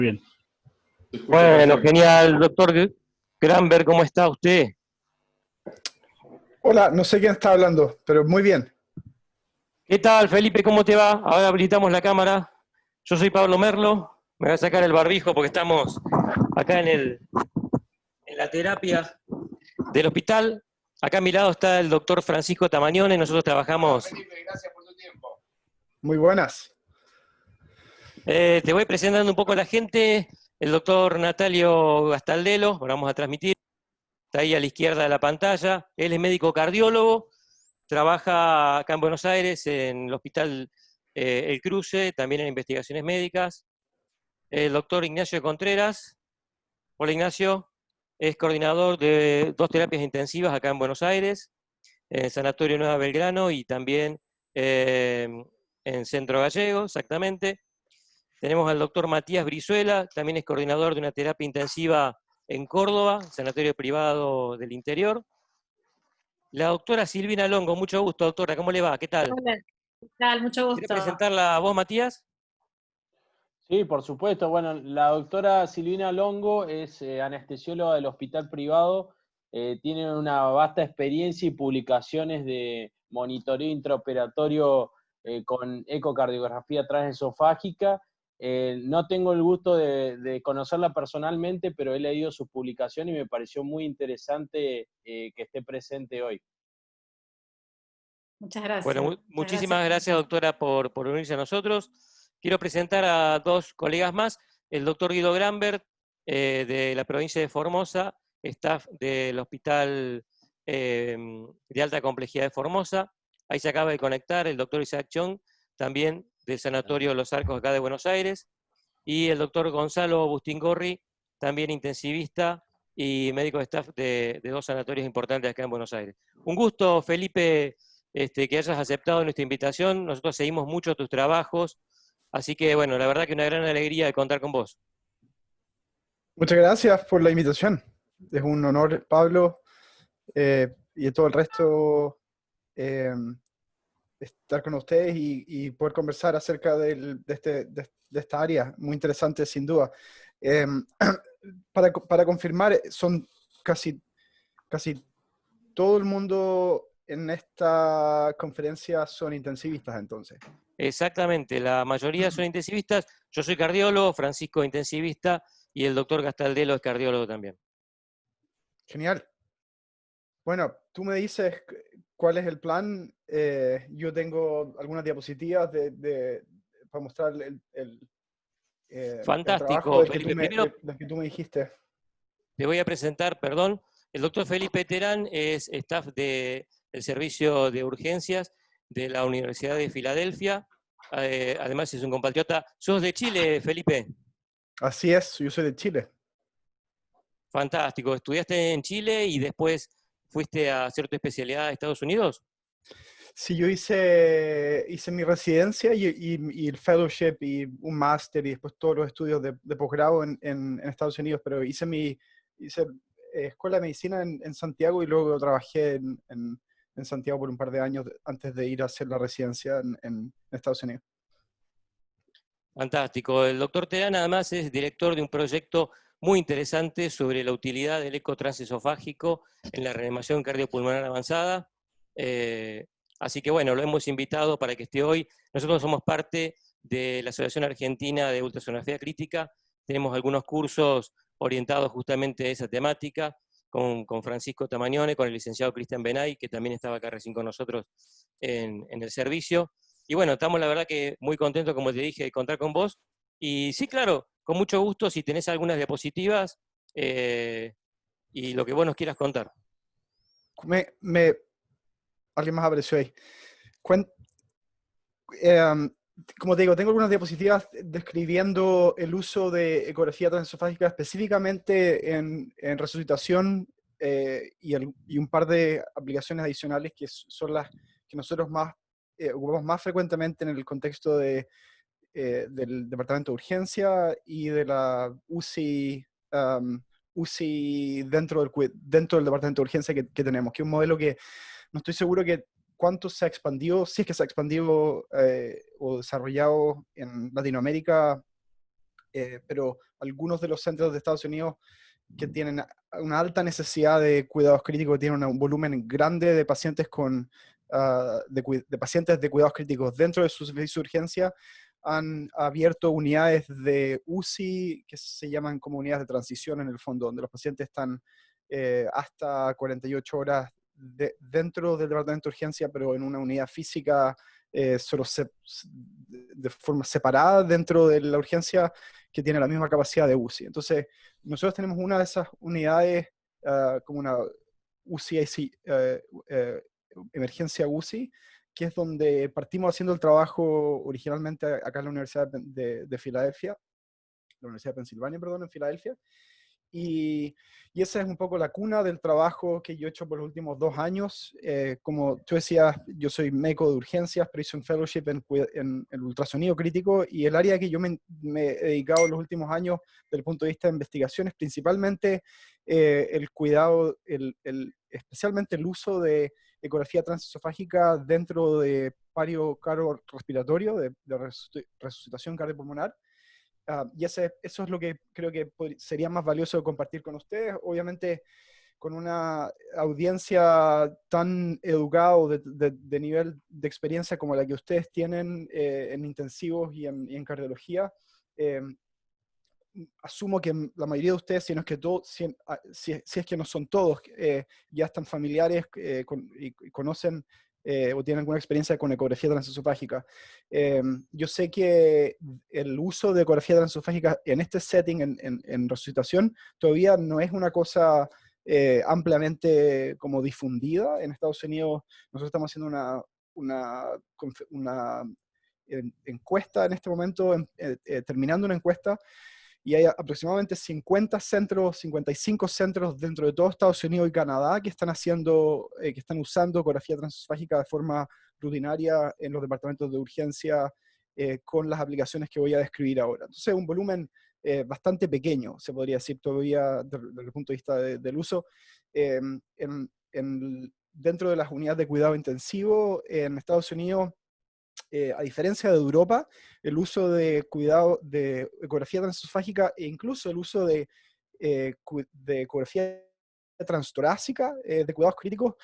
Bien. Bueno, genial, doctor Granberg, ¿cómo está usted? Hola, no sé quién está hablando, pero muy bien. ¿Qué tal, Felipe? ¿Cómo te va? Ahora habilitamos la cámara. Yo soy Pablo Merlo, me voy a sacar el barbijo porque estamos acá en la terapia del hospital. Acá a mi lado está el doctor Francisco Tamagnone, nosotros trabajamos... Felipe, gracias por tu tiempo. Muy buenas. Te voy presentando un poco a la gente. El doctor Natalio Gastaldelo, ahora vamos a transmitir, está ahí a la izquierda de la pantalla. Él es médico cardiólogo, trabaja acá en Buenos Aires en el hospital El Cruce, también en investigaciones médicas. El doctor Ignacio Contreras, hola Ignacio, es coordinador de 2 terapias intensivas acá en Buenos Aires, en el Sanatorio Nueva Belgrano y también en Centro Gallego, exactamente. Tenemos al doctor Matías Brizuela, también es coordinador de una terapia intensiva en Córdoba, Sanatorio Privado del Interior. La doctora Silvina Longo, mucho gusto, doctora, ¿cómo le va? ¿Qué tal? Hola, ¿qué tal? Mucho ¿Querés gusto. presentarla a vos, Matías? Sí, por supuesto. Bueno, la doctora Silvina Longo es anestesióloga del hospital privado, tiene una vasta experiencia y publicaciones de monitoreo intraoperatorio con ecocardiografía transesofágica. No tengo el gusto de conocerla personalmente, pero he leído su publicación y me pareció muy interesante que esté presente hoy. Muchas gracias. Bueno, muchísimas gracias, Por doctora, por unirse a nosotros. Quiero presentar a 2 colegas más, el doctor Guido Granberg, de la provincia de Formosa, staff del Hospital de Alta Complejidad de Formosa. Ahí se acaba de conectar el doctor Isaac Chong, también del Sanatorio Los Arcos acá de Buenos Aires, y el doctor Gonzalo Bustingorri, también intensivista y médico de staff de 2 sanatorios importantes acá en Buenos Aires. Un gusto, Felipe, que hayas aceptado nuestra invitación. Nosotros seguimos mucho tus trabajos, así que bueno, la verdad que una gran alegría de contar con vos. Muchas gracias por la invitación. Es un honor, Pablo, y todo el resto, estar con ustedes y poder conversar acerca de esta área, muy interesante sin duda. Eh, para confirmar, son casi todo el mundo en esta conferencia son intensivistas entonces. Exactamente, la mayoría son intensivistas. Yo soy cardiólogo, Francisco intensivista, y el doctor Gastaldelo es cardiólogo también. Genial. Bueno, tú me dices cuál es el plan. Yo tengo algunas diapositivas para mostrar el trabajo Fantástico, Felipe. Primero, del que tú me dijiste. te voy a presentar, perdón, el doctor Felipe Terán es staff del servicio de urgencias de la Universidad de Filadelfia. Además es un compatriota. ¿Sos de Chile, Felipe? Así es, yo soy de Chile. Fantástico. ¿Estudiaste en Chile y después fuiste a hacer tu especialidad a Estados Unidos? Sí, yo hice mi residencia y el fellowship y un máster y después todos los estudios de posgrado en Estados Unidos, pero hice escuela de medicina en Santiago y luego trabajé en Santiago por un par de años antes de ir a hacer la residencia en Estados Unidos. Fantástico. El doctor Terán además es director de un proyecto muy interesante sobre la utilidad del eco transesofágico en la reanimación cardiopulmonar avanzada. Así que bueno, lo hemos invitado para que esté hoy. Nosotros somos parte de la Asociación Argentina de Ultrasonografía Crítica. Tenemos algunos cursos orientados justamente a esa temática, con Francisco Tamagnone, con el licenciado Cristian Benay, que también estaba acá recién con nosotros en el servicio. Y bueno, estamos la verdad que muy contentos, como te dije, de contar con vos. Y sí, claro, con mucho gusto, si tenés algunas diapositivas y lo que vos nos quieras contar. Alguien más apareció ahí. Eh, Como te digo, tengo algunas diapositivas describiendo el uso de ecografía transesofágica específicamente en resucitación y un par de aplicaciones adicionales que son las que nosotros ocupamos más frecuentemente en el contexto del departamento de urgencia y de la UCI dentro del departamento de urgencia que tenemos, que es un modelo que no estoy seguro que cuánto se ha expandido, si es que se ha expandido o desarrollado en Latinoamérica pero algunos de los centros de Estados Unidos que tienen una alta necesidad de cuidados críticos, tienen un volumen grande de pacientes de pacientes de cuidados críticos dentro de su servicio de urgencia, han abierto unidades de UCI que se llaman como unidades de transición en el fondo, donde los pacientes están hasta 48 horas dentro del departamento de urgencia, pero en una unidad física solo de forma separada dentro de la urgencia, que tiene la misma capacidad de UCI. Entonces, nosotros tenemos una de esas unidades como una UCI, emergencia UCI, que es donde partimos haciendo el trabajo originalmente acá en la Universidad de Filadelfia, la Universidad de Pensilvania, perdón, en Filadelfia. Y esa es un poco la cuna del trabajo que yo he hecho por los últimos 2 años. Como tú decías, yo soy médico de urgencias, pero hice un fellowship en el ultrasonido crítico, y el área que yo me he dedicado en los últimos años desde el punto de vista de investigación es principalmente el cuidado, especialmente el uso de ecografía transesofágica dentro de pario cardiorrespiratorio, de resucitación cardiopulmonar. Y eso es lo que creo que sería más valioso compartir con ustedes. Obviamente, con una audiencia tan educada o de nivel de experiencia como la que ustedes tienen en intensivos y en cardiología, asumo que la mayoría de ustedes, si no es que todos, si es que no son todos, ya están familiares y conocen o tienen alguna experiencia con ecografía transesofágica. Yo sé que el uso de ecografía transesofágica en este setting, en resucitación, todavía no es una cosa ampliamente como difundida. En Estados Unidos nosotros estamos haciendo una encuesta en este momento, terminando una encuesta, y hay aproximadamente 50 centros, 55 centros dentro de todo Estados Unidos y Canadá que están usando ecografía transesofágica de forma rutinaria en los departamentos de urgencia con las aplicaciones que voy a describir ahora. Entonces, un volumen bastante pequeño, se podría decir todavía desde el punto de vista del uso. Dentro de las unidades de cuidado intensivo en Estados Unidos, a diferencia de Europa, el uso de cuidado de ecografía transesofágica e incluso el uso de ecografía transtorácica de cuidados críticos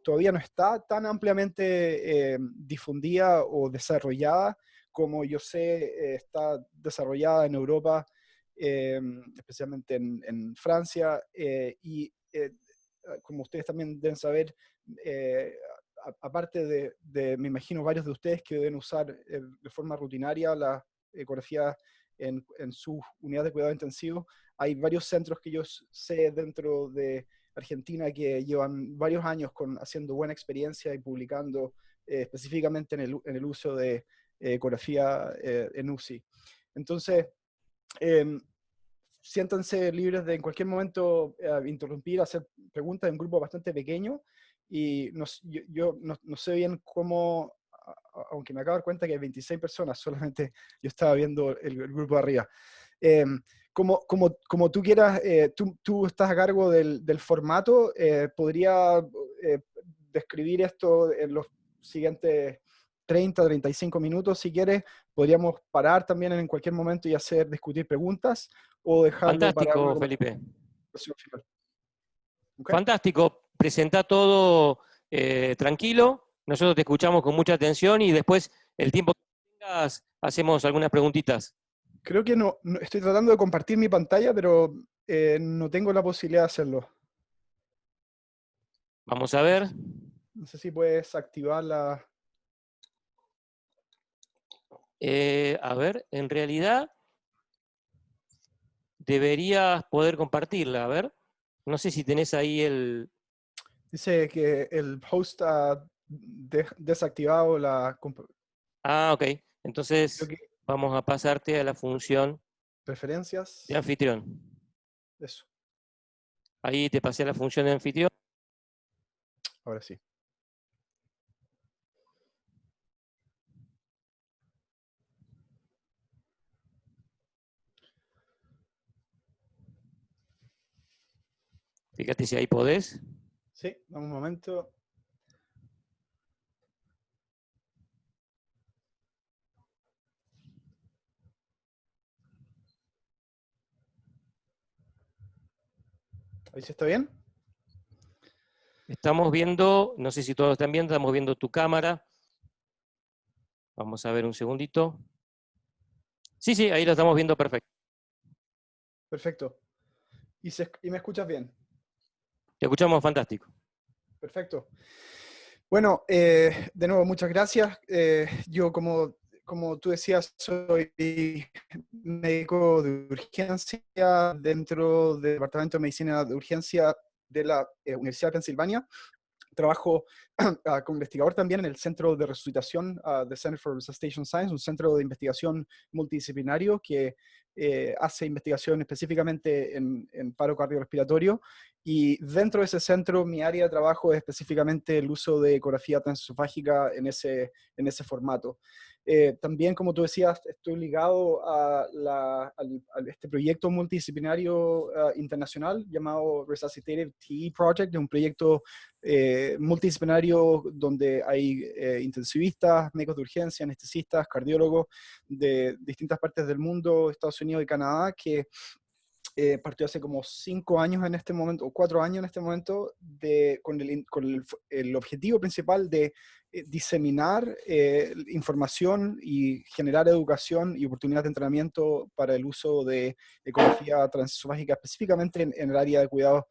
todavía no está tan ampliamente difundida o desarrollada como yo sé está desarrollada en Europa, especialmente en Francia, como ustedes también deben saber, aparte me imagino, varios de ustedes que deben usar de forma rutinaria la ecografía en sus unidades de cuidado intensivo, hay varios centros que yo sé dentro de Argentina que llevan varios años haciendo buena experiencia y publicando específicamente en el uso de ecografía en UCI. Entonces, siéntanse libres de en cualquier momento interrumpir, hacer preguntas en un grupo bastante pequeño. Y yo no sé bien cómo, aunque me acabo de dar cuenta que hay 26 personas, solamente yo estaba viendo el grupo de arriba. Como tú quieras, tú estás a cargo del formato, podría describir esto en los siguientes 30-35 minutos si quieres. Podríamos parar también en cualquier momento y discutir preguntas, o dejarlo para Fantástico, una Felipe. conversación final. ¿Okay? Fantástico. Presenta todo tranquilo. Nosotros te escuchamos con mucha atención y después, el tiempo que tengas, hacemos algunas preguntitas. Creo que no estoy tratando de compartir mi pantalla, pero no tengo la posibilidad de hacerlo. Vamos a ver. No sé si puedes activar la... A ver, en realidad deberías poder compartirla. A ver, no sé si tenés ahí el... Dice que el host ha desactivado la... Ah, ok. Creo Entonces que vamos a pasarte a la función de preferencias. anfitrión. Eso, Ahí te pasé a la función de anfitrión. ahora sí. Fíjate si ahí podés. Sí, dame un momento. ¿Ahí sí está bien? Estamos viendo, no sé si todos están viendo, estamos viendo tu cámara. Vamos a ver un segundito. Sí, sí, ahí lo estamos viendo perfecto. Perfecto. ¿Y me escuchas bien? Te escuchamos fantástico. Perfecto. Bueno, de nuevo, muchas gracias. Yo, como tú decías, soy médico de urgencia dentro del Departamento de Medicina de Urgencia de la Universidad de Pensilvania. Trabajo como investigador también en el Centro de Resucitación de Center for Resuscitation Science, un centro de investigación multidisciplinario que hace investigación específicamente en paro cardiorrespiratorio. Y dentro de ese centro, mi área de trabajo es específicamente el uso de ecografía transesofágica en ese formato. También, como tú decías, estoy ligado a este proyecto multidisciplinario internacional llamado Resuscitative TE Project, un proyecto multidisciplinario donde hay intensivistas, médicos de urgencia, anestesistas, cardiólogos de distintas partes del mundo, Estados Unidos y Canadá, que partió hace como 5 años en este momento, o 4 años en este momento, con el objetivo principal de diseminar información y generar educación y oportunidades de entrenamiento para el uso de ecografía transesofágica, específicamente en el área de cuidados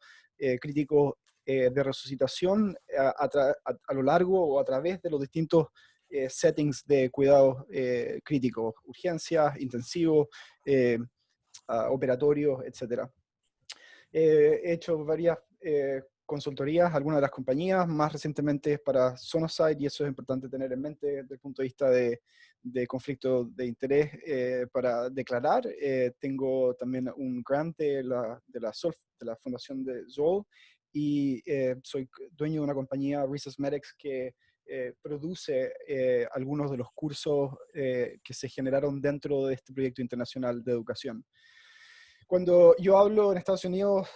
críticos de resucitación a lo largo o a través de los distintos settings de cuidados críticos, urgencias, intensivos, operatorios, etc. He hecho varias consultorías, algunas de las compañías, más recientemente para Sonosite, y eso es importante tener en mente desde el punto de vista de conflicto de interés para declarar. Tengo también un grant de la Fundación de Zoll, y soy dueño de una compañía, ResusMedics, que produce algunos de los cursos que se generaron dentro de este proyecto internacional de educación. Cuando yo hablo en Estados Unidos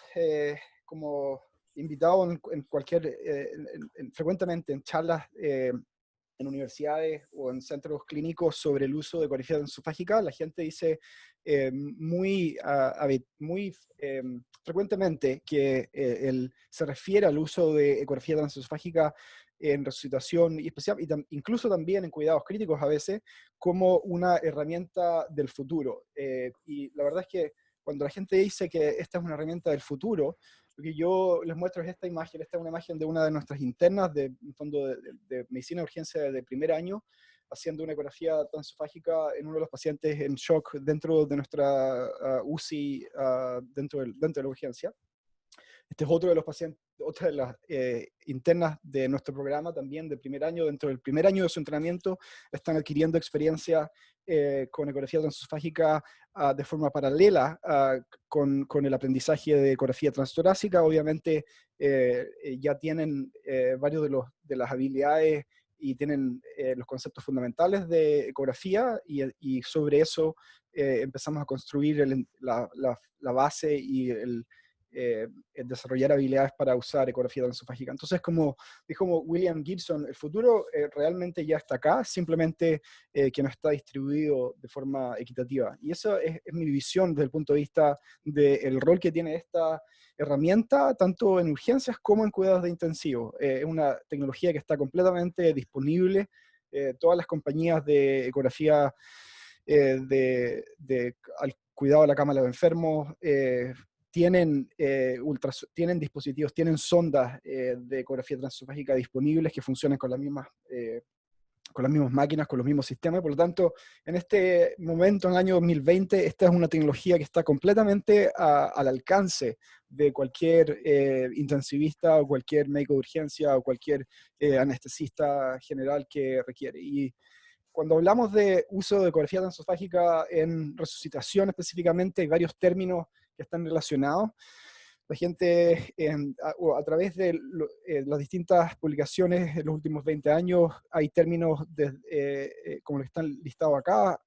como invitado en cualquier, frecuentemente en charlas en universidades o en centros clínicos sobre el uso de ecografía transesofágica, la gente dice muy frecuentemente que se refiere al uso de ecografía transesofágica en resucitación y incluso también en cuidados críticos a veces, como una herramienta del futuro. Y la verdad es que cuando la gente dice que esta es una herramienta del futuro, lo que yo les muestro es esta imagen. Esta es una imagen de una de nuestras internas de fondo de medicina de urgencia de primer año, haciendo una ecografía transesofágica en uno de los pacientes en shock dentro de nuestra UCI, dentro de la urgencia. Este es otro de los pacientes, otra de las internas de nuestro programa también de primer año. Dentro del primer año de su entrenamiento están adquiriendo experiencia con ecografía transesofágica de forma paralela con el aprendizaje de ecografía transtorácica. Obviamente ya tienen varios de las habilidades y tienen los conceptos fundamentales de ecografía, y sobre eso empezamos a construir la base y desarrollar habilidades para usar ecografía transesofágica. Entonces, como dijo William Gibson, el futuro realmente ya está acá, simplemente que no está distribuido de forma equitativa. Y eso es mi visión desde el punto de vista del rol que tiene esta herramienta, tanto en urgencias como en cuidados de intensivo. Es una tecnología que está completamente disponible. Todas las compañías de ecografía al cuidado de la cama de los enfermos tienen dispositivos, tienen sondas de ecografía transesofágica disponibles que funcionan con las mismas máquinas, con los mismos sistemas. Por lo tanto, en este momento, en el año 2020, esta es una tecnología que está completamente al alcance de cualquier intensivista o cualquier médico de urgencia o cualquier anestesista general que requiere. Y cuando hablamos de uso de ecografía transesofágica en resucitación específicamente, hay varios términos que están relacionados. La gente, a través de las distintas publicaciones en los últimos 20 años, hay términos como los que están listados acá: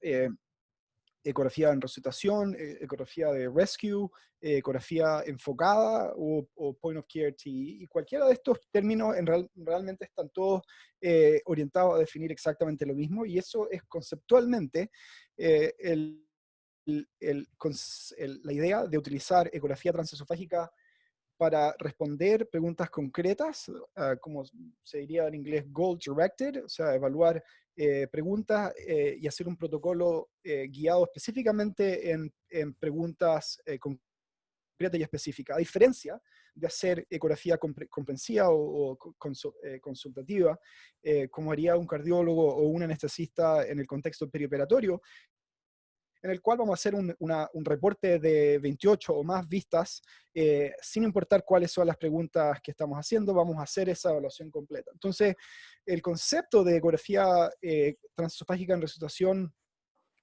ecografía en resucitación, ecografía de rescue, ecografía enfocada o point of care TE. Y cualquiera de estos términos realmente están todos orientados a definir exactamente lo mismo, y eso es conceptualmente la idea de utilizar ecografía transesofágica para responder preguntas concretas, como se diría en inglés, goal-directed, o sea, evaluar preguntas y hacer un protocolo guiado específicamente en preguntas concreta y específica, a diferencia de hacer ecografía comprensiva o consultativa, como haría un cardiólogo o un anestesista en el contexto perioperatorio, en el cual vamos a hacer un reporte de 28 o más vistas, sin importar cuáles son las preguntas que estamos haciendo, vamos a hacer esa evaluación completa. Entonces, el concepto de ecografía transesofágica en resucitación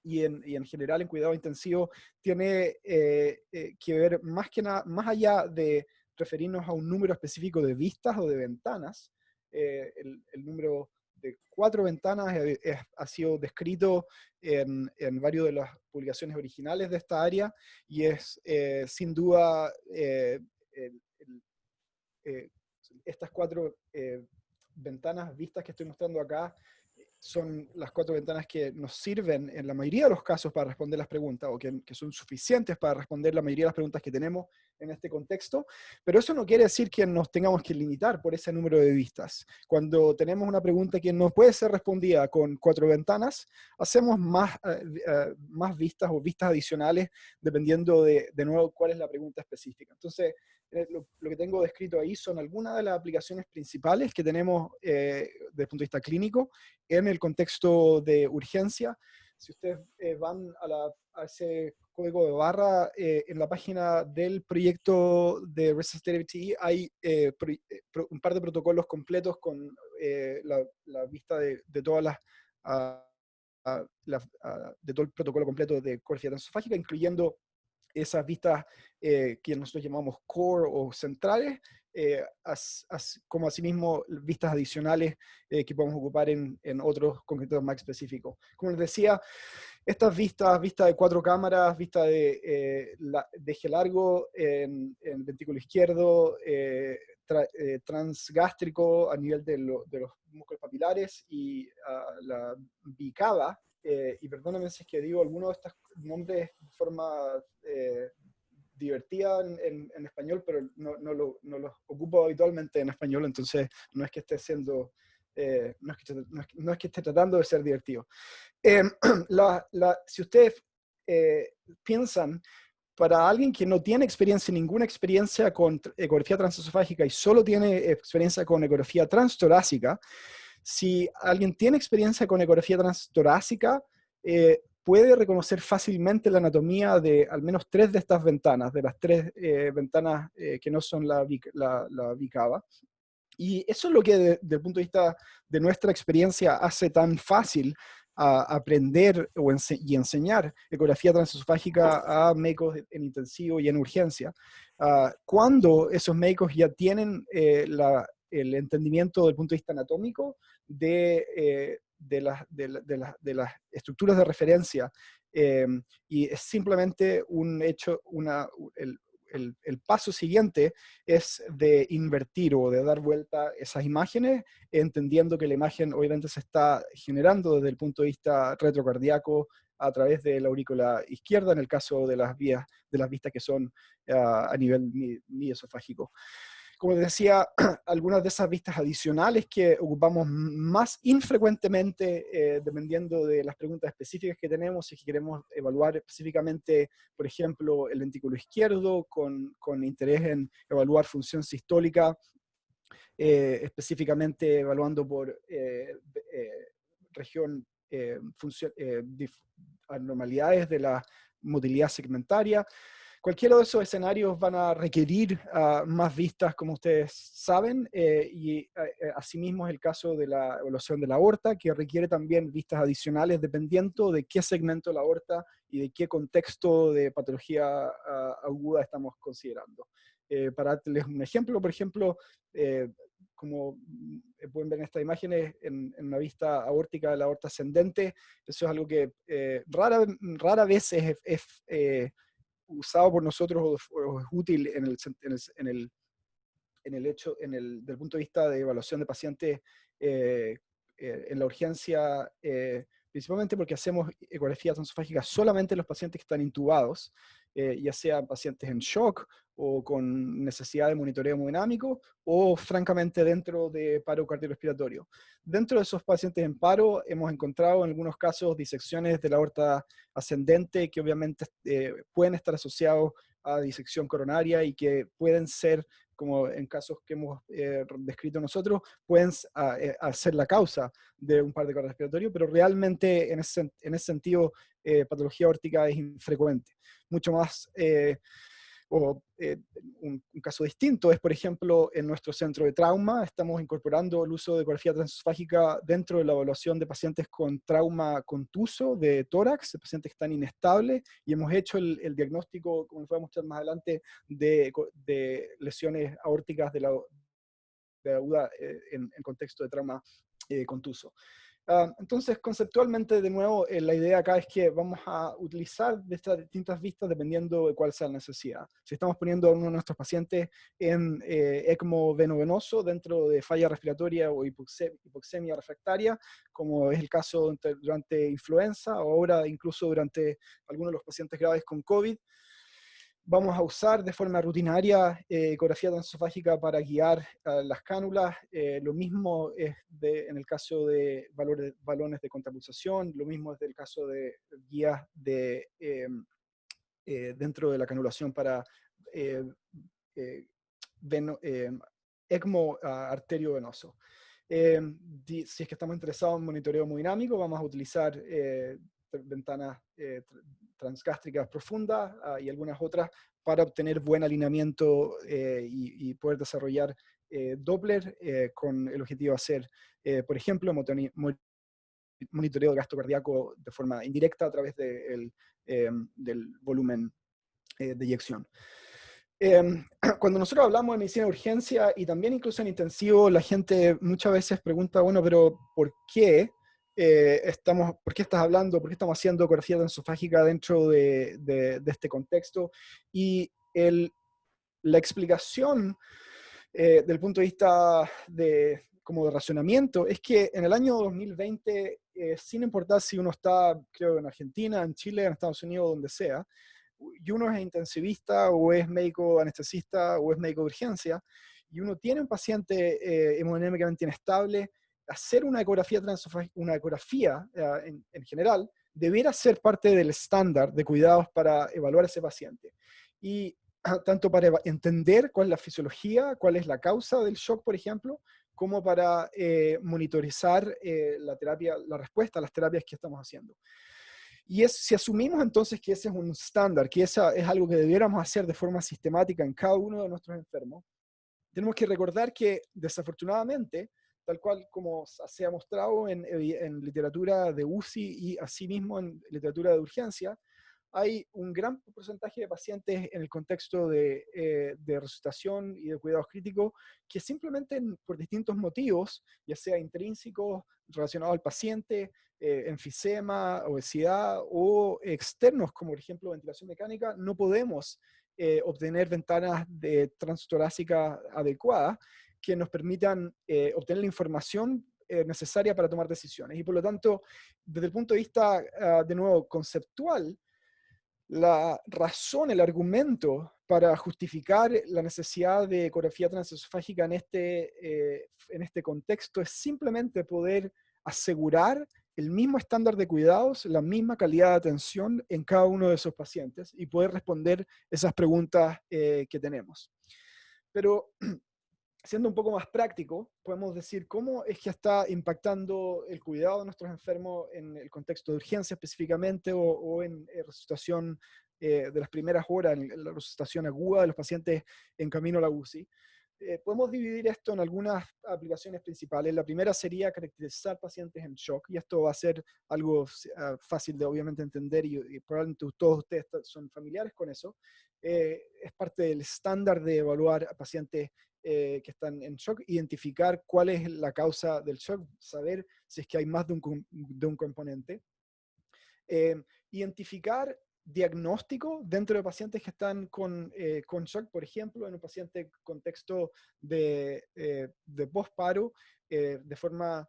y en general en cuidado intensivo tiene que ver más que nada, más allá de referirnos a un número específico de vistas o de ventanas. El número de 4 ventanas ha sido descrito en varias de las publicaciones originales de esta área y es sin duda estas 4 ventanas vistas que estoy mostrando acá son las 4 ventanas que nos sirven en la mayoría de los casos para responder las preguntas, o que son suficientes para responder la mayoría de las preguntas que tenemos en este contexto, pero eso no quiere decir que nos tengamos que limitar por ese número de vistas. Cuando tenemos una pregunta que no puede ser respondida con 4 ventanas, hacemos más vistas o vistas adicionales, dependiendo de nuevo cuál es la pregunta específica. Entonces, lo que tengo descrito ahí son algunas de las aplicaciones principales que tenemos desde el punto de vista clínico en el contexto de urgencia. Si ustedes van a ese código de barra, en la página del proyecto de Resuscitation hay un par de protocolos completos con la vista de todas las de todo el protocolo completo de ecografía transesofágica, incluyendo esas vistas que nosotros llamamos core o centrales, como asimismo vistas adicionales que podemos ocupar en otros concretos más específicos. Como les decía, estas vistas, vista de 4 cámaras, vista de eje largo en ventrículo izquierdo, transgástrico a nivel de los músculos papilares y la bicava. Y perdónenme si es que digo algunos de estos nombres de forma divertida en español, pero no los ocupo habitualmente en español, entonces no es que esté siendo, no es que esté tratando de ser divertido. Si ustedes piensan, para alguien que no tiene ninguna experiencia con ecografía transesofágica y solo tiene experiencia con ecografía transtorácica, si alguien tiene experiencia con ecografía transtorácica, puede reconocer fácilmente la anatomía de al menos 3 de estas ventanas, de las 3 ventanas que no son la bicava. Y eso es lo que desde el punto de vista de nuestra experiencia hace tan fácil aprender y enseñar ecografía transesofágica a médicos en intensivo y en urgencia, cuando esos médicos ya tienen el entendimiento del punto de vista anatómico de las estructuras de referencia, y es simplemente el paso siguiente es de invertir o de dar vuelta esas imágenes, entendiendo que la imagen obviamente se está generando desde el punto de vista retrocardíaco a través de la aurícula izquierda, en el caso de las vistas que son a nivel miesofágico. Como les decía, algunas de esas vistas adicionales que ocupamos más infrecuentemente, dependiendo de las preguntas específicas que tenemos, si queremos evaluar específicamente, por ejemplo, el ventrículo izquierdo, con interés en evaluar función sistólica, específicamente evaluando por región, anormalidades de la motilidad segmentaria. Cualquiera de esos escenarios van a requerir más vistas, como ustedes saben, y asimismo es el caso de la evaluación de la aorta, que requiere también vistas adicionales dependiendo de qué segmento de la aorta y de qué contexto de patología aguda estamos considerando. Para darles un ejemplo, por ejemplo, como pueden ver en estas imágenes, en una vista aórtica de la aorta ascendente, eso es algo que rara vez es usado por nosotros o es útil del punto de vista de evaluación de pacientes en la urgencia, principalmente porque hacemos ecografía transesofágica solamente en los pacientes que están intubados, ya sea pacientes en shock o con necesidad de monitoreo hemodinámico, o francamente dentro de paro cardiorrespiratorio. Dentro de esos pacientes en paro hemos encontrado en algunos casos disecciones de la aorta ascendente que obviamente pueden estar asociados a disección coronaria y que pueden ser, como en casos que hemos descrito nosotros, pueden ser la causa de un paro cardiorrespiratorio, pero realmente en ese sentido patología aórtica es infrecuente. Mucho más, un caso distinto es, por ejemplo, en nuestro centro de trauma, estamos incorporando el uso de ecografía transesofágica dentro de la evaluación de pacientes con trauma contuso de tórax, de pacientes que están inestables, y hemos hecho el diagnóstico, como les voy a mostrar más adelante, de lesiones aórticas de la aguda en contexto de trauma contuso. Entonces, conceptualmente, de nuevo, la idea acá es que vamos a utilizar de estas distintas vistas dependiendo de cuál sea la necesidad. Si estamos poniendo a uno de nuestros pacientes en ECMO venovenoso dentro de falla respiratoria o hipoxemia refractaria, como es el caso durante influenza o ahora incluso durante algunos de los pacientes graves con COVID, vamos a usar de forma rutinaria ecografía transesofágica para guiar las cánulas. Lo mismo es en el caso de balones de contrapulsación, lo mismo es del caso de guías dentro de la canulación para ECMO arteriovenoso. Si es que estamos interesados en monitoreo hemodinámico, vamos a utilizar ventanas transgástricas profundas y algunas otras para obtener buen alineamiento y poder desarrollar Doppler con el objetivo de hacer, por ejemplo, monitoreo de gasto cardíaco de forma indirecta a través del volumen de eyección. Cuando nosotros hablamos de medicina de urgencia y también incluso en intensivo, la gente muchas veces pregunta, bueno, pero ¿por qué? ¿Por qué estás hablando? ¿Por qué estamos haciendo ecografía transesofágica dentro de este contexto? Y la explicación del punto de vista como de racionamiento es que en el año 2020, sin importar si uno está, creo, en Argentina, en Chile, en Estados Unidos, donde sea, y uno es intensivista o es médico anestesista o es médico de urgencia, y uno tiene un paciente hemodinámicamente inestable, hacer una ecografía en general debiera ser parte del estándar de cuidados para evaluar a ese paciente. Y tanto para entender cuál es la fisiología, cuál es la causa del shock, por ejemplo, como para monitorizar la respuesta a las terapias que estamos haciendo. Y si asumimos entonces que ese es un estándar, que esa es algo que debiéramos hacer de forma sistemática en cada uno de nuestros enfermos, tenemos que recordar que desafortunadamente, tal cual como se ha mostrado en literatura de UCI y asimismo en literatura de urgencia, hay un gran porcentaje de pacientes en el contexto de resucitación y de cuidados críticos que simplemente por distintos motivos, ya sea intrínsecos relacionados al paciente, enfisema, obesidad o externos como por ejemplo ventilación mecánica, no podemos obtener ventanas de transtorácica adecuadas que nos permitan obtener la información necesaria para tomar decisiones. Y por lo tanto, desde el punto de vista, de nuevo, conceptual, la razón, el argumento para justificar la necesidad de ecografía transesofágica en este contexto es simplemente poder asegurar el mismo estándar de cuidados, la misma calidad de atención en cada uno de esos pacientes y poder responder esas preguntas que tenemos. Pero siendo un poco más práctico, podemos decir cómo es que está impactando el cuidado de nuestros enfermos en el contexto de urgencia específicamente o en resucitación de las primeras horas, en la resucitación aguda de los pacientes en camino a la UCI. Podemos dividir esto en algunas aplicaciones principales. La primera sería caracterizar pacientes en shock, y esto va a ser algo fácil de obviamente entender y probablemente todos ustedes son familiares con eso. Es parte del estándar de evaluar a pacientes que están en shock, identificar cuál es la causa del shock, saber si es que hay más de un componente. Identificar diagnóstico dentro de pacientes que están con shock, por ejemplo, en un paciente contexto de post-paro, de forma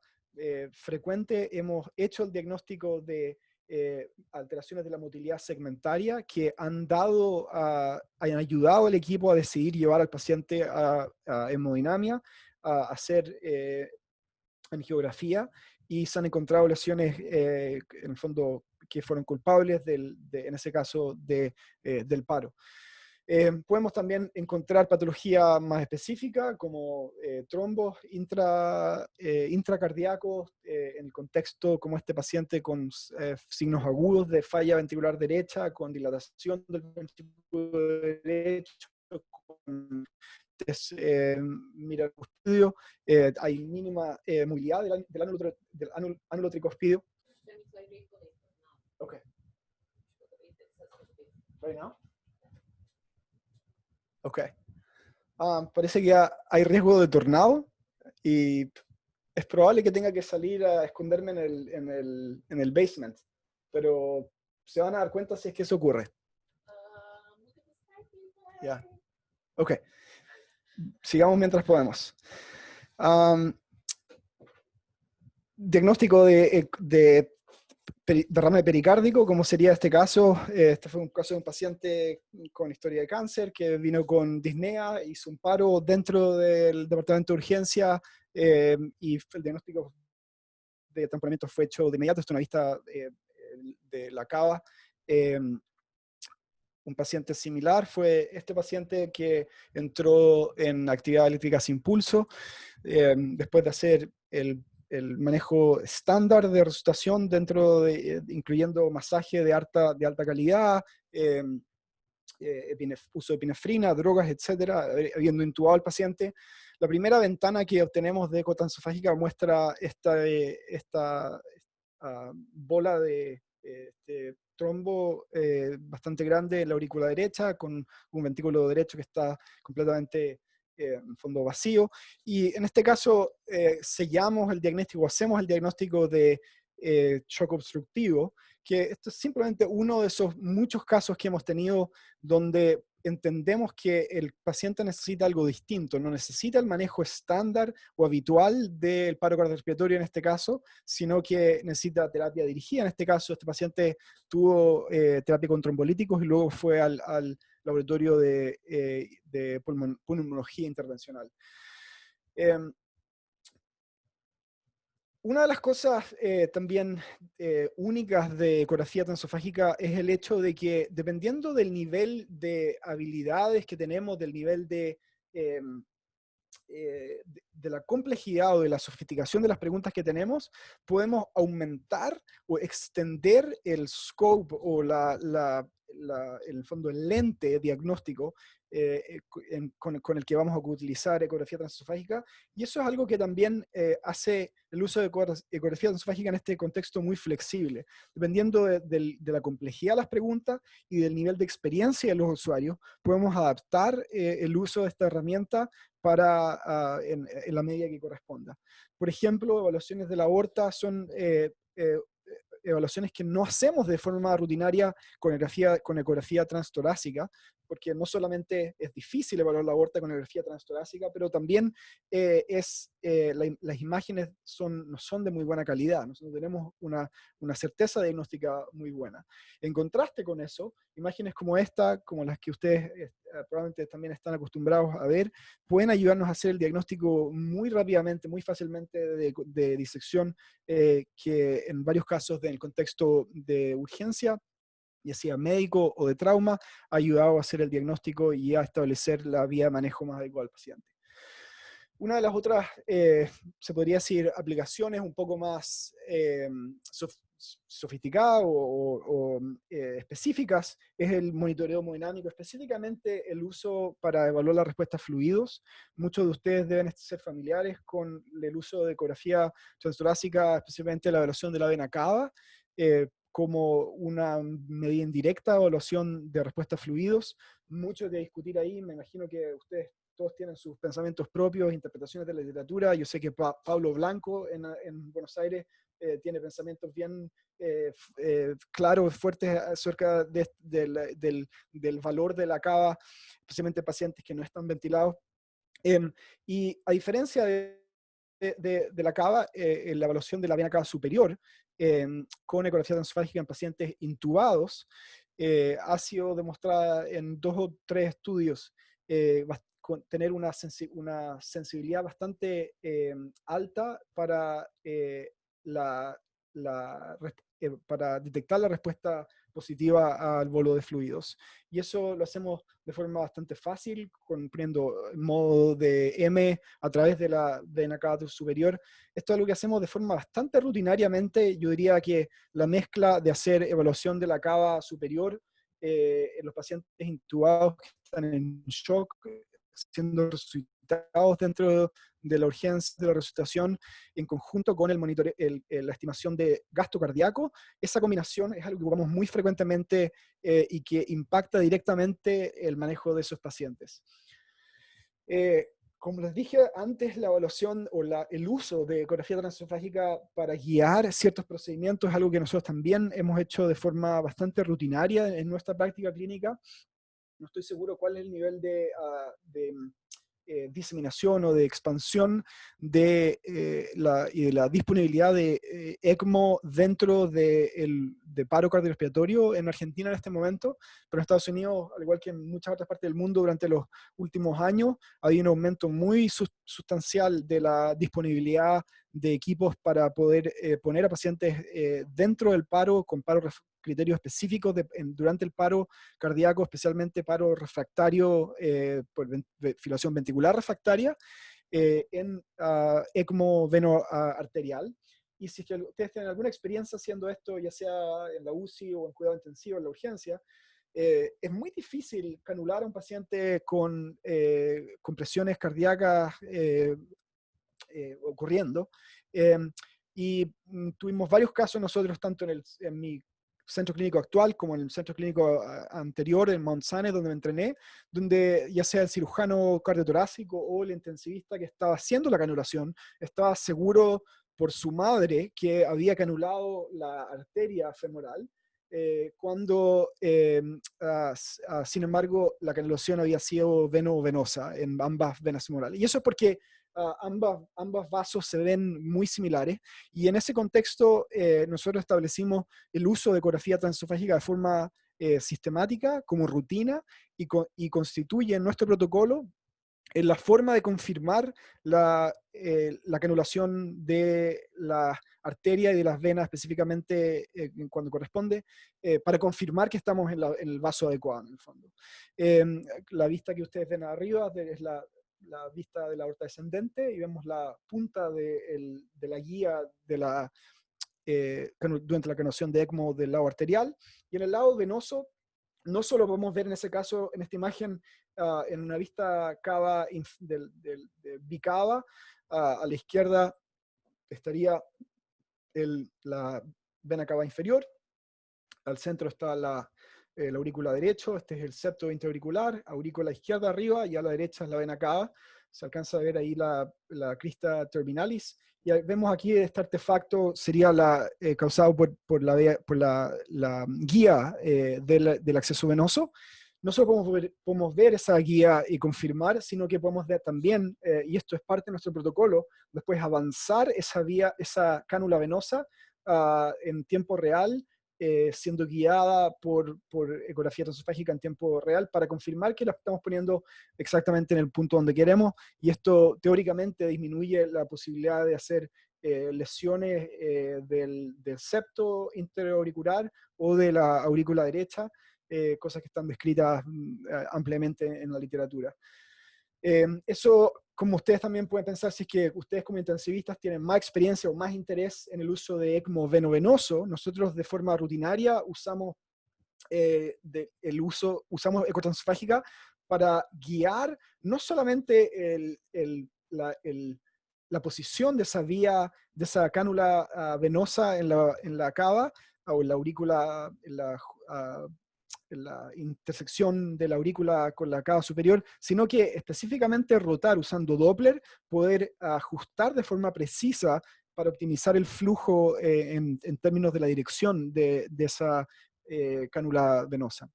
frecuente hemos hecho el diagnóstico de alteraciones de la motilidad segmentaria que han ayudado al equipo a decidir llevar al paciente a hemodinamia, a hacer angiografía, y se han encontrado lesiones, en el fondo, que fueron culpables en ese caso del paro. Podemos también encontrar patología más específica como trombos intracardíacos en el contexto como este paciente con signos agudos de falla ventricular derecha, con dilatación del ventrículo derecho, con miracuspidio, hay mínima movilidad del ánulo tricuspidio. Okay. Right now? Ok. Parece que hay riesgo de tornado y es probable que tenga que salir a esconderme en el basement, pero se van a dar cuenta si es que eso ocurre. Ya. Ok. Sigamos mientras podemos. Diagnóstico de derrame pericárdico, como sería este caso. Este fue un caso de un paciente con historia de cáncer que vino con disnea, hizo un paro dentro del departamento de urgencia y el diagnóstico de tamponamiento fue hecho de inmediato. Esto es una vista de la cava. Un paciente similar fue este paciente que entró en actividad eléctrica sin pulso después de hacer el manejo estándar de resucitación incluyendo masaje de alta calidad, uso de epinefrina, drogas, etcétera, habiendo intubado al paciente. La primera ventana que obtenemos de eco transesofágica muestra esta bola de trombo bastante grande en la aurícula derecha, con un ventrículo derecho que está completamente en fondo vacío, y en este caso sellamos el diagnóstico, hacemos el diagnóstico de shock obstructivo, que esto es simplemente uno de esos muchos casos que hemos tenido donde entendemos que el paciente necesita algo distinto, no necesita el manejo estándar o habitual del paro cardiorrespiratorio en este caso, sino que necesita terapia dirigida. En este caso, este paciente tuvo terapia con trombolíticos y luego fue al laboratorio de pulmonología intervencional. Una de las cosas también únicas de ecografía transesofágica es el hecho de que, dependiendo del nivel de habilidades que tenemos, del nivel de la complejidad o de la sofisticación de las preguntas que tenemos, podemos aumentar o extender el scope o en el fondo el lente diagnóstico con el que vamos a utilizar ecografía transesofágica, y eso es algo que también hace el uso de ecografía transesofágica en este contexto muy flexible. Dependiendo de la complejidad de las preguntas y del nivel de experiencia de los usuarios, podemos adaptar el uso de esta herramienta en la medida que corresponda. Por ejemplo, evaluaciones de la aorta son evaluaciones que no hacemos de forma rutinaria con ecografía transtorácica, porque no solamente es difícil evaluar la aorta con ecografía transtorácica, pero también las imágenes no son de muy buena calidad, no tenemos una certeza diagnóstica muy buena. En contraste con eso, imágenes como esta, como las que ustedes probablemente también están acostumbrados a ver, pueden ayudarnos a hacer el diagnóstico muy rápidamente, muy fácilmente de disección, que en varios casos en el contexto de urgencia, ya sea médico o de trauma, ha ayudado a hacer el diagnóstico y a establecer la vía de manejo más adecuada al paciente. Una de las otras, se podría decir, aplicaciones un poco más sofisticadas o específicas es el monitoreo hemodinámico, específicamente el uso para evaluar la respuesta a fluidos. Muchos de ustedes deben ser familiares con el uso de ecografía transtorácica, especialmente la evaluación de la vena cava, como una medida indirecta de evaluación de respuesta a fluidos. Mucho que discutir ahí, me imagino que ustedes todos tienen sus pensamientos propios, interpretaciones de la literatura. Yo sé que Pablo Blanco en Buenos Aires tiene pensamientos bien claros, fuertes acerca del valor de la cava, especialmente en pacientes que no están ventilados. Y a diferencia de de la cava, en la evaluación de la vena cava superior con ecografía transesofágica en pacientes intubados, ha sido demostrada en 2 o 3 estudios tener una sensibilidad bastante alta para, para detectar la respuesta positiva al bolo de fluidos. Y eso lo hacemos de forma bastante fácil, poniendo modo de M a través de la vena cava superior. Esto es algo que hacemos de forma bastante rutinariamente. Yo diría que la mezcla de hacer evaluación de la cava superior en los pacientes intubados que están en shock, siendo resucitados dentro de la urgencia de la resucitación, en conjunto con el la estimación de gasto cardíaco, esa combinación es algo que ocupamos muy frecuentemente y que impacta directamente el manejo de esos pacientes. Como les dije antes, la evaluación o el uso de ecografía transesofágica para guiar ciertos procedimientos es algo que nosotros también hemos hecho de forma bastante rutinaria en nuestra práctica clínica. No estoy seguro cuál es el nivel de diseminación o de expansión de la disponibilidad de ECMO dentro de paro cardiorrespiratorio en Argentina en este momento, pero en Estados Unidos, al igual que en muchas otras partes del mundo durante los últimos años, ha habido un aumento muy sustancial de la disponibilidad de equipos para poder poner a pacientes dentro del paro con criterios específicos durante el paro cardíaco, especialmente paro refractario por fibrilación ventricular refractaria, en ECMO veno-arterial. Y si es que ustedes tienen alguna experiencia haciendo esto, ya sea en la UCI o en cuidado intensivo, en la urgencia, es muy difícil canular a un paciente con compresiones cardíacas ocurriendo. Y tuvimos varios casos nosotros, tanto en mi centro clínico actual como en el centro clínico anterior, en Mount Sinai, donde me entrené, donde ya sea el cirujano cardiotorácico o el intensivista que estaba haciendo la canulación, estaba seguro por su madre que había canulado la arteria femoral, cuando, sin embargo, la canulación había sido veno-venosa en ambas venas femorales. Y eso es porque ambos vasos se ven muy similares, y en ese contexto nosotros establecimos el uso de ecografía transesofágica de forma sistemática, como rutina, y constituye en nuestro protocolo en la forma de confirmar la canulación de la arteria y de las venas específicamente cuando corresponde, para confirmar que estamos en el vaso adecuado en el fondo. La vista que ustedes ven arriba es la vista de la aorta descendente, y vemos la punta de la guía durante la canulación de ECMO del lado arterial, y en el lado venoso no solo podemos ver en ese caso, en esta imagen, en una vista cava de bicava, a la izquierda estaría la vena cava inferior, al centro está la aurícula derecho, este es el septo intraauricular, aurícula izquierda arriba, y a la derecha es la vena cava. Se alcanza a ver ahí la crista terminalis, y vemos aquí este artefacto sería causado por la guía del acceso venoso. No solo podemos ver esa guía y confirmar, sino que podemos ver también, y esto es parte de nuestro protocolo, después avanzar esa cánula venosa en tiempo real, siendo guiada por ecografía transesofágica en tiempo real, para confirmar que la estamos poniendo exactamente en el punto donde queremos, y esto teóricamente disminuye la posibilidad de hacer lesiones del septo interauricular o de la aurícula derecha, cosas que están descritas ampliamente en la literatura. Eso, como ustedes también pueden pensar, si es que ustedes como intensivistas tienen más experiencia o más interés en el uso de ECMO venovenoso, nosotros de forma rutinaria usamos usamos ecotransesofágica para guiar no solamente la posición de esa vía, de esa cánula venosa en la cava, o en la aurícula, en la intersección de la aurícula con la cava superior, sino que específicamente rotar usando Doppler, poder ajustar de forma precisa para optimizar el flujo en términos de la dirección de esa cánula venosa.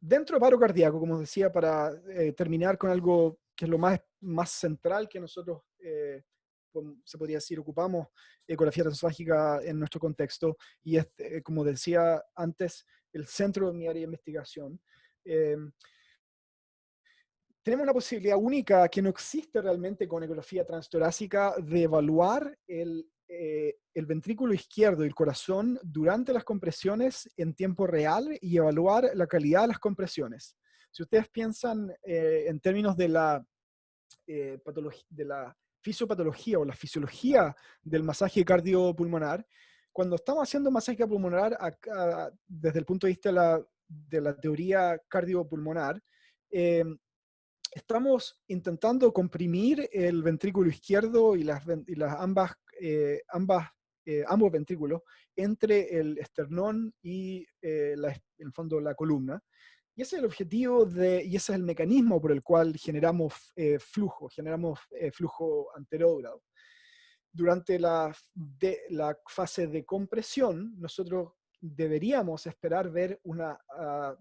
Dentro de paro cardíaco, como decía, para terminar con algo que es lo más central que nosotros, se podría decir, ocupamos ecografía transesofágica en nuestro contexto, y es, como decía antes, el centro de mi área de investigación. Tenemos una posibilidad única que no existe realmente con ecografía transtorácica de evaluar el ventrículo izquierdo y el corazón durante las compresiones en tiempo real y evaluar la calidad de las compresiones. Si ustedes piensan en términos de la fisiopatología o la fisiología del masaje cardiopulmonar, cuando estamos haciendo masaje pulmonar desde el punto de vista de la teoría cardiopulmonar, estamos intentando comprimir el ventrículo izquierdo y ambos ventrículos entre el esternón y en el fondo la columna. Y ese es el objetivo y ese es el mecanismo por el cual generamos flujo anterógrado. Durante la fase de compresión, nosotros deberíamos esperar ver una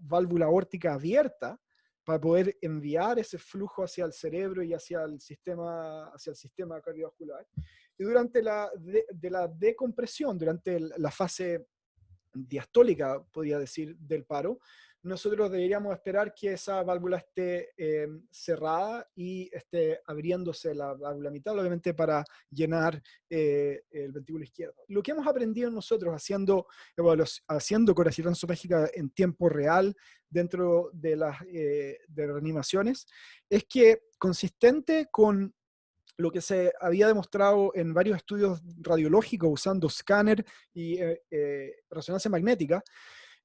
válvula aórtica abierta para poder enviar ese flujo hacia el cerebro y hacia el sistema cardiovascular. Y durante la decompresión, durante la fase diastólica, podría decir, del paro, nosotros deberíamos esperar que esa válvula esté cerrada y esté abriéndose la válvula mitral, obviamente para llenar el ventrículo izquierdo. Lo que hemos aprendido nosotros haciendo ecografía transesofágica en tiempo real dentro de las reanimaciones es que, consistente con lo que se había demostrado en varios estudios radiológicos usando escáner y resonancia magnética,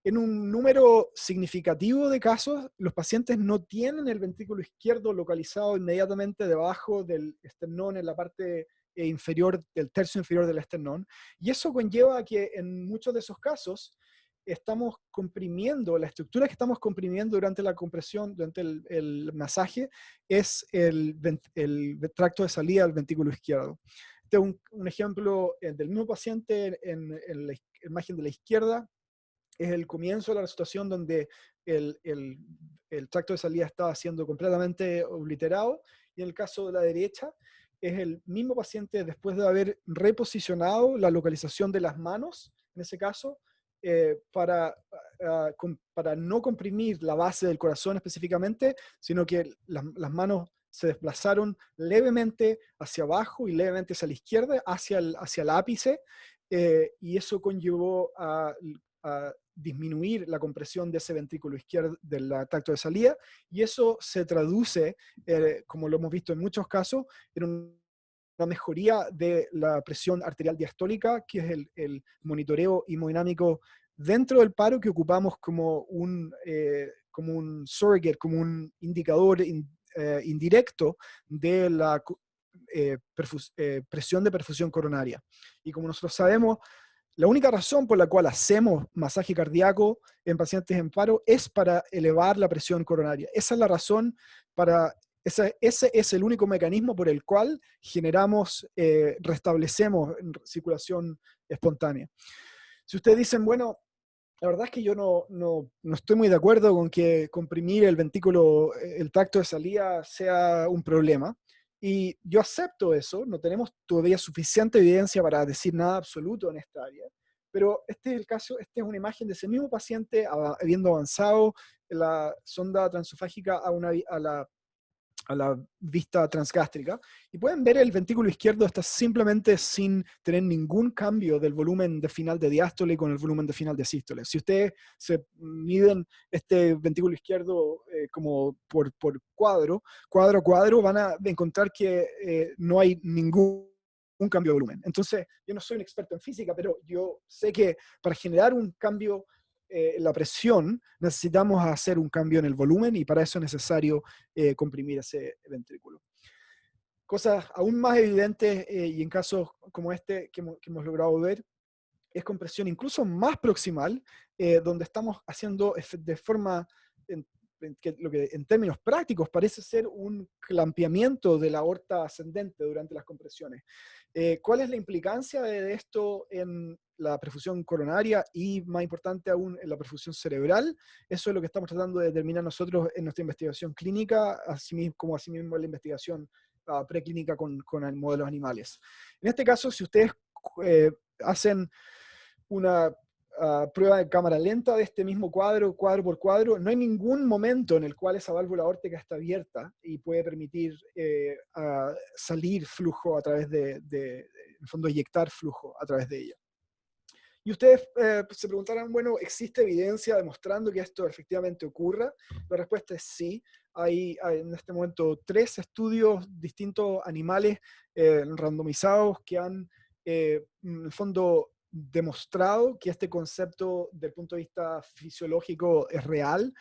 en un número significativo de casos, los pacientes no tienen el ventrículo izquierdo localizado inmediatamente debajo del esternón, en la parte inferior, del tercio inferior del esternón, y eso conlleva a que en muchos de esos casos estamos comprimiendo, la estructura que estamos comprimiendo durante la compresión, durante el masaje, es el tracto de salida del ventrículo izquierdo. Este es un ejemplo del mismo paciente en la imagen de la izquierda. Es el comienzo de la situación donde el tracto de salida estaba siendo completamente obliterado, y en el caso de la derecha es el mismo paciente después de haber reposicionado la localización de las manos, en ese caso, para no comprimir la base del corazón específicamente, sino que las manos se desplazaron levemente hacia abajo y levemente hacia la izquierda, hacia el ápice, y eso conllevó a disminuir la compresión de ese ventrículo izquierdo del tracto de salida, y eso se traduce, como lo hemos visto en muchos casos, en una mejoría de la presión arterial diastólica, que es el monitoreo hemodinámico dentro del paro que ocupamos como un surrogate, como un indicador indirecto de la presión de perfusión coronaria. Y como nosotros sabemos, la única razón por la cual hacemos masaje cardíaco en pacientes en paro es para elevar la presión coronaria. Esa es la razón ese es el único mecanismo por el cual restablecemos circulación espontánea. Si ustedes dicen, bueno, la verdad es que yo no estoy muy de acuerdo con que comprimir el ventrículo, el tracto de salida, sea un problema, y yo acepto eso, no tenemos todavía suficiente evidencia para decir nada absoluto en esta área, pero este es el caso, esta es una imagen de ese mismo paciente habiendo avanzado la sonda transesofágica a la vista transgástrica, y pueden ver el ventrículo izquierdo está simplemente sin tener ningún cambio del volumen de final de diástole con el volumen de final de sístole. Si ustedes se miden este ventrículo izquierdo como por cuadro a cuadro, van a encontrar que no hay ningún cambio de volumen. Entonces, yo no soy un experto en física, pero yo sé que para generar un cambio la presión, necesitamos hacer un cambio en el volumen, y para eso es necesario comprimir ese ventrículo. Cosas aún más evidentes, y en casos como este que hemos logrado ver, es compresión incluso más proximal, donde estamos haciendo de forma lo que en términos prácticos parece ser un clampeamiento de la aorta ascendente durante las compresiones. ¿Cuál es la implicancia de esto en la perfusión coronaria y, más importante aún, en la perfusión cerebral? Eso es lo que estamos tratando de determinar nosotros en nuestra investigación clínica, como asimismo en la investigación preclínica con modelos animales. En este caso, si ustedes hacen una prueba de cámara lenta de este mismo cuadro por cuadro, no hay ningún momento en el cual esa válvula aórtica está abierta y puede permitir salir flujo a través en el fondo, eyectar flujo a través de ella. Y ustedes se preguntarán, bueno, ¿existe evidencia demostrando que esto efectivamente ocurra? La respuesta es sí. Hay en este momento 3 estudios distintos animales randomizados que han, en el fondo, demostrado que este concepto, desde el punto de vista fisiológico, es real.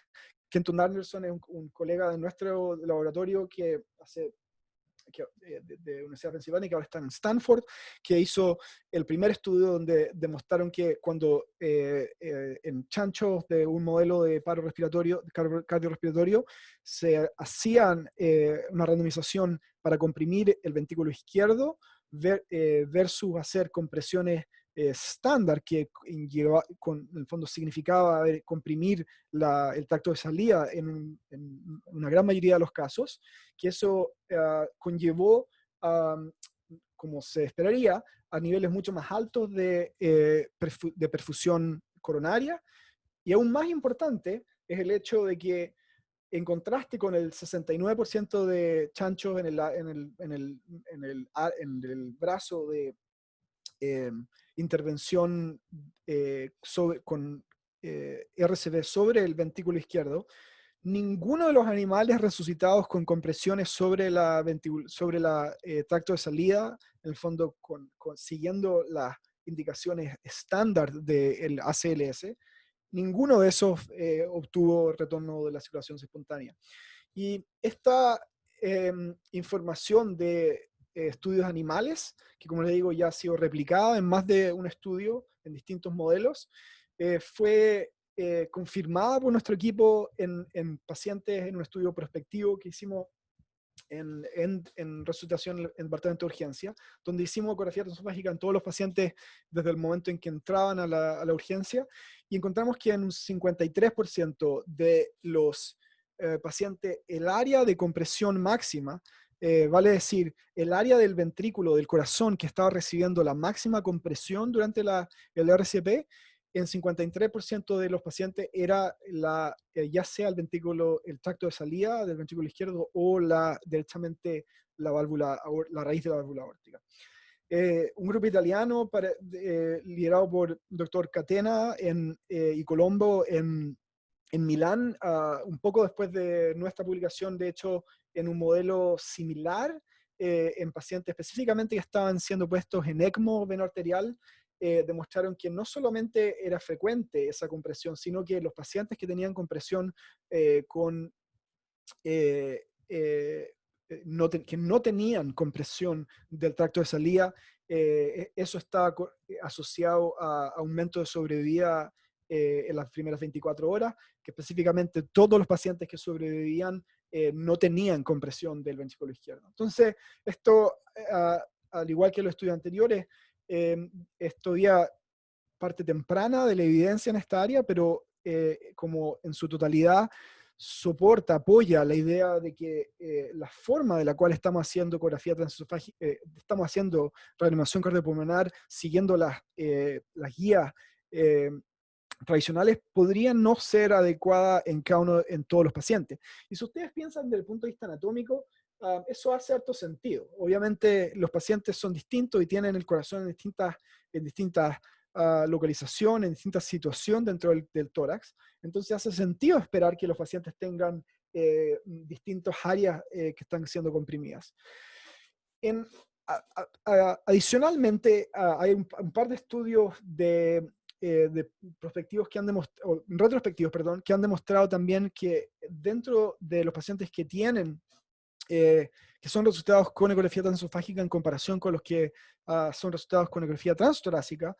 Kenton Anderson es un colega de nuestro laboratorio que de Universidad de Pensilvania, que ahora está en Stanford, que hizo el primer estudio donde demostraron que cuando en chanchos de un modelo de paro cardiorrespiratorio se hacían una randomización para comprimir el ventrículo izquierdo versus hacer compresiones estándar, que en el fondo significaba comprimir el tracto de salida en una gran mayoría de los casos, que eso conllevó, como se esperaría, a niveles mucho más altos de perfusión coronaria. Y aún más importante es el hecho de que, en contraste con el 69% de chanchos en el brazo de intervención con RCP sobre el ventrículo izquierdo, ninguno de los animales resucitados con compresiones sobre tracto de salida, en el fondo siguiendo las indicaciones estándar del ACLS, ninguno de esos obtuvo retorno de la circulación espontánea. Y esta información de estudios animales, que como les digo ya ha sido replicada en más de un estudio en distintos modelos, fue confirmada por nuestro equipo en pacientes en un estudio prospectivo que hicimos en resucitación en el departamento de urgencia, donde hicimos ecografía transesofágica en todos los pacientes desde el momento en que entraban a la urgencia, y encontramos que en un 53% de los pacientes el área de compresión máxima, vale decir, el área del ventrículo del corazón que estaba recibiendo la máxima compresión durante el RCP, en 53% de los pacientes era ya sea el tracto de salida del ventrículo izquierdo o derechamente la raíz de la válvula aórtica. Un grupo italiano liderado por Dr. Catena y Colombo en Milán, un poco después de nuestra publicación, de hecho, en un modelo similar, en pacientes específicamente que estaban siendo puestos en ECMO venoarterial, demostraron que no solamente era frecuente esa compresión, sino que los pacientes que tenían compresión que no tenían compresión del tracto de salida, eso estaba asociado a aumento de sobrevida en las primeras 24 horas, que específicamente todos los pacientes que sobrevivían no tenían compresión del ventrículo izquierdo. Entonces, esto, al igual que los estudios anteriores, es todavía parte temprana de la evidencia en esta área, pero como en su totalidad apoya la idea de que la forma de la cual estamos haciendo ecografía transesofágica, estamos haciendo reanimación cardiopulmonar siguiendo las guías tradicionales, podrían no ser adecuadas en todos los pacientes. Y si ustedes piensan desde el punto de vista anatómico, eso hace harto sentido. Obviamente los pacientes son distintos y tienen el corazón en distintas localizaciones, en distintas situaciones dentro del tórax. Entonces hace sentido esperar que los pacientes tengan distintas áreas que están siendo comprimidas. Adicionalmente, hay un par de estudios retrospectivos que han demostrado también que dentro de los pacientes que que son resultados con ecografía transesofágica en comparación con los que son resultados con ecografía transtorácica,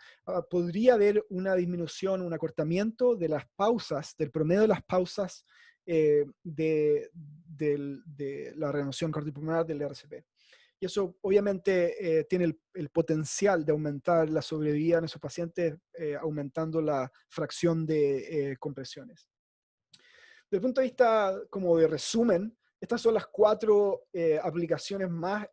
podría haber una disminución, un acortamiento de las pausas, del promedio de las pausas de la renovación cardiopulmonar del RCP. Y eso obviamente tiene el potencial de aumentar la sobrevida en esos pacientes, aumentando la fracción de compresiones. Desde el punto de vista como de resumen, estas son las 4 aplicaciones más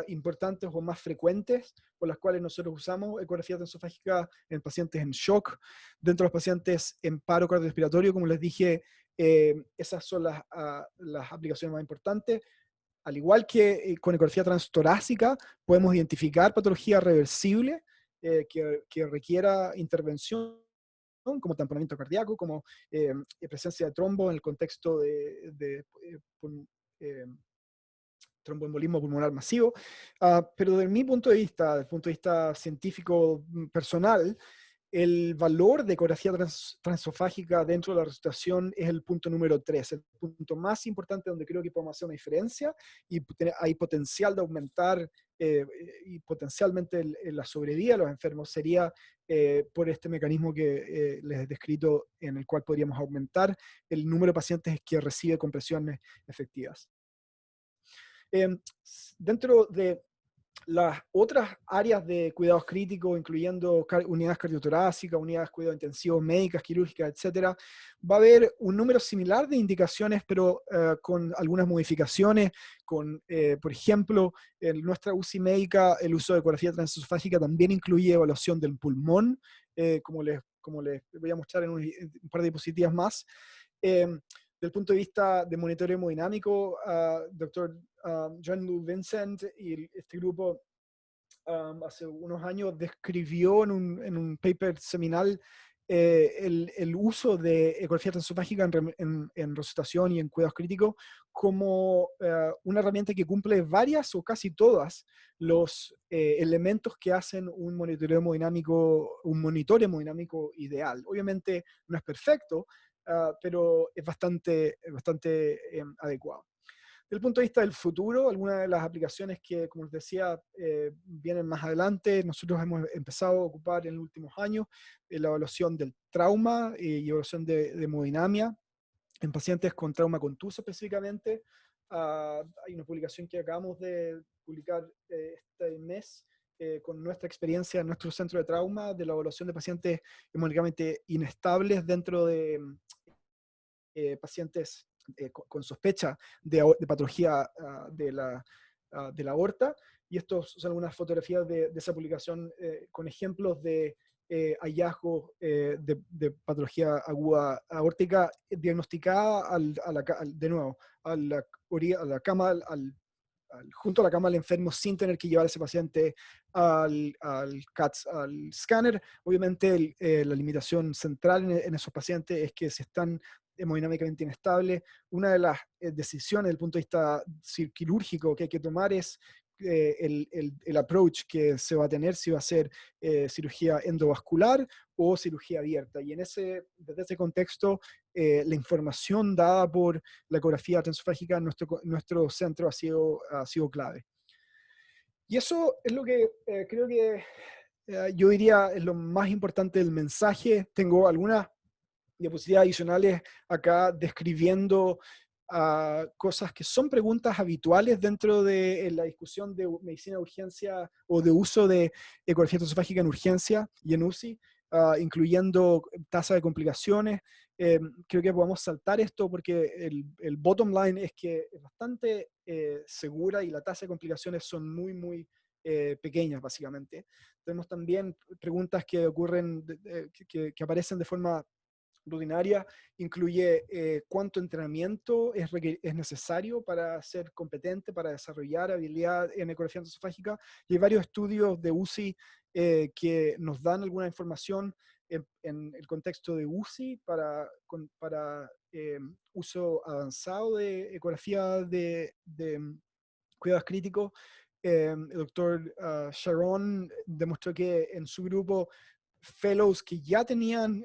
importantes o más frecuentes por las cuales nosotros usamos ecografía transesofágica en pacientes en shock. Dentro de los pacientes en paro cardiorrespiratorio, como les dije, esas son las aplicaciones más importantes. Al igual que con ecografía transtorácica, podemos identificar patología reversible que requiera intervención, como tamponamiento cardíaco, como presencia de trombo en el contexto de tromboembolismo pulmonar masivo. Pero desde mi punto de vista, desde el punto de vista científico personal, el valor de ecografía transesofágica dentro de la resucitación es el punto número 3, el punto más importante donde creo que podemos hacer una diferencia y hay potencial de aumentar y potencialmente la sobrevida de los enfermos sería por este mecanismo que les he descrito, en el cual podríamos aumentar el número de pacientes que recibe compresiones efectivas. Dentro de las otras áreas de cuidados críticos, incluyendo unidades cardiotorácicas, unidades de cuidados intensivos, médicas, quirúrgicas, etc., va a haber un número similar de indicaciones, pero con algunas modificaciones. Por ejemplo, en nuestra UCI médica, el uso de ecografía transesofágica también incluye evaluación del pulmón, como les voy a mostrar en un par de diapositivas más. Desde el punto de vista de monitoreo hemodinámico, Dr. John Lou Vincent y este grupo hace unos años describió en un paper seminal el uso de ecografía transesofágica en resucitación y en cuidados críticos como una herramienta que cumple varias o casi todas los elementos que hacen un monitoreo hemodinámico ideal. Obviamente no es perfecto, pero es bastante adecuado. Desde el punto de vista del futuro, algunas de las aplicaciones que, como les decía, vienen más adelante, nosotros hemos empezado a ocupar en los últimos años la evaluación del trauma y evaluación de hemodinamia en pacientes con trauma contuso específicamente. Hay una publicación que acabamos de publicar este mes con nuestra experiencia en nuestro centro de trauma de la evaluación de pacientes hemodinamicamente inestables dentro de pacientes con sospecha de patología de la aorta. Y estos son algunas fotografías de esa publicación con ejemplos de hallazgos de patología aguda aórtica diagnosticada de nuevo a la cama, junto a la cama del enfermo sin tener que llevar a ese paciente al scanner. Obviamente la limitación central en esos pacientes es que si están hemodinámicamente inestables, una de las decisiones desde el punto de vista quirúrgico que hay que tomar es el approach que se va a tener, si va a ser cirugía endovascular o cirugía abierta. Y desde ese contexto, la información dada por la ecografía transesofágica en nuestro centro ha sido clave. Y eso es lo que creo que yo diría es lo más importante del mensaje. Tengo algunas diapositivas adicionales acá describiendo cosas que son preguntas habituales dentro de la discusión de medicina de urgencia o de uso de ecografía transesofágica en urgencia y en UCI, incluyendo tasa de complicaciones. Creo que podemos saltar esto porque el bottom line es que es bastante segura y la tasa de complicaciones son muy, muy pequeñas, básicamente. Tenemos también preguntas que ocurren, que aparecen de forma rutinaria, incluye cuánto entrenamiento es necesario para ser competente, para desarrollar habilidad en ecografía transesofágica. Y hay varios estudios de UCI que nos dan alguna información en el contexto de UCI para uso avanzado de ecografía de cuidados críticos. El doctor Sharon demostró que en su grupo fellows que ya tenían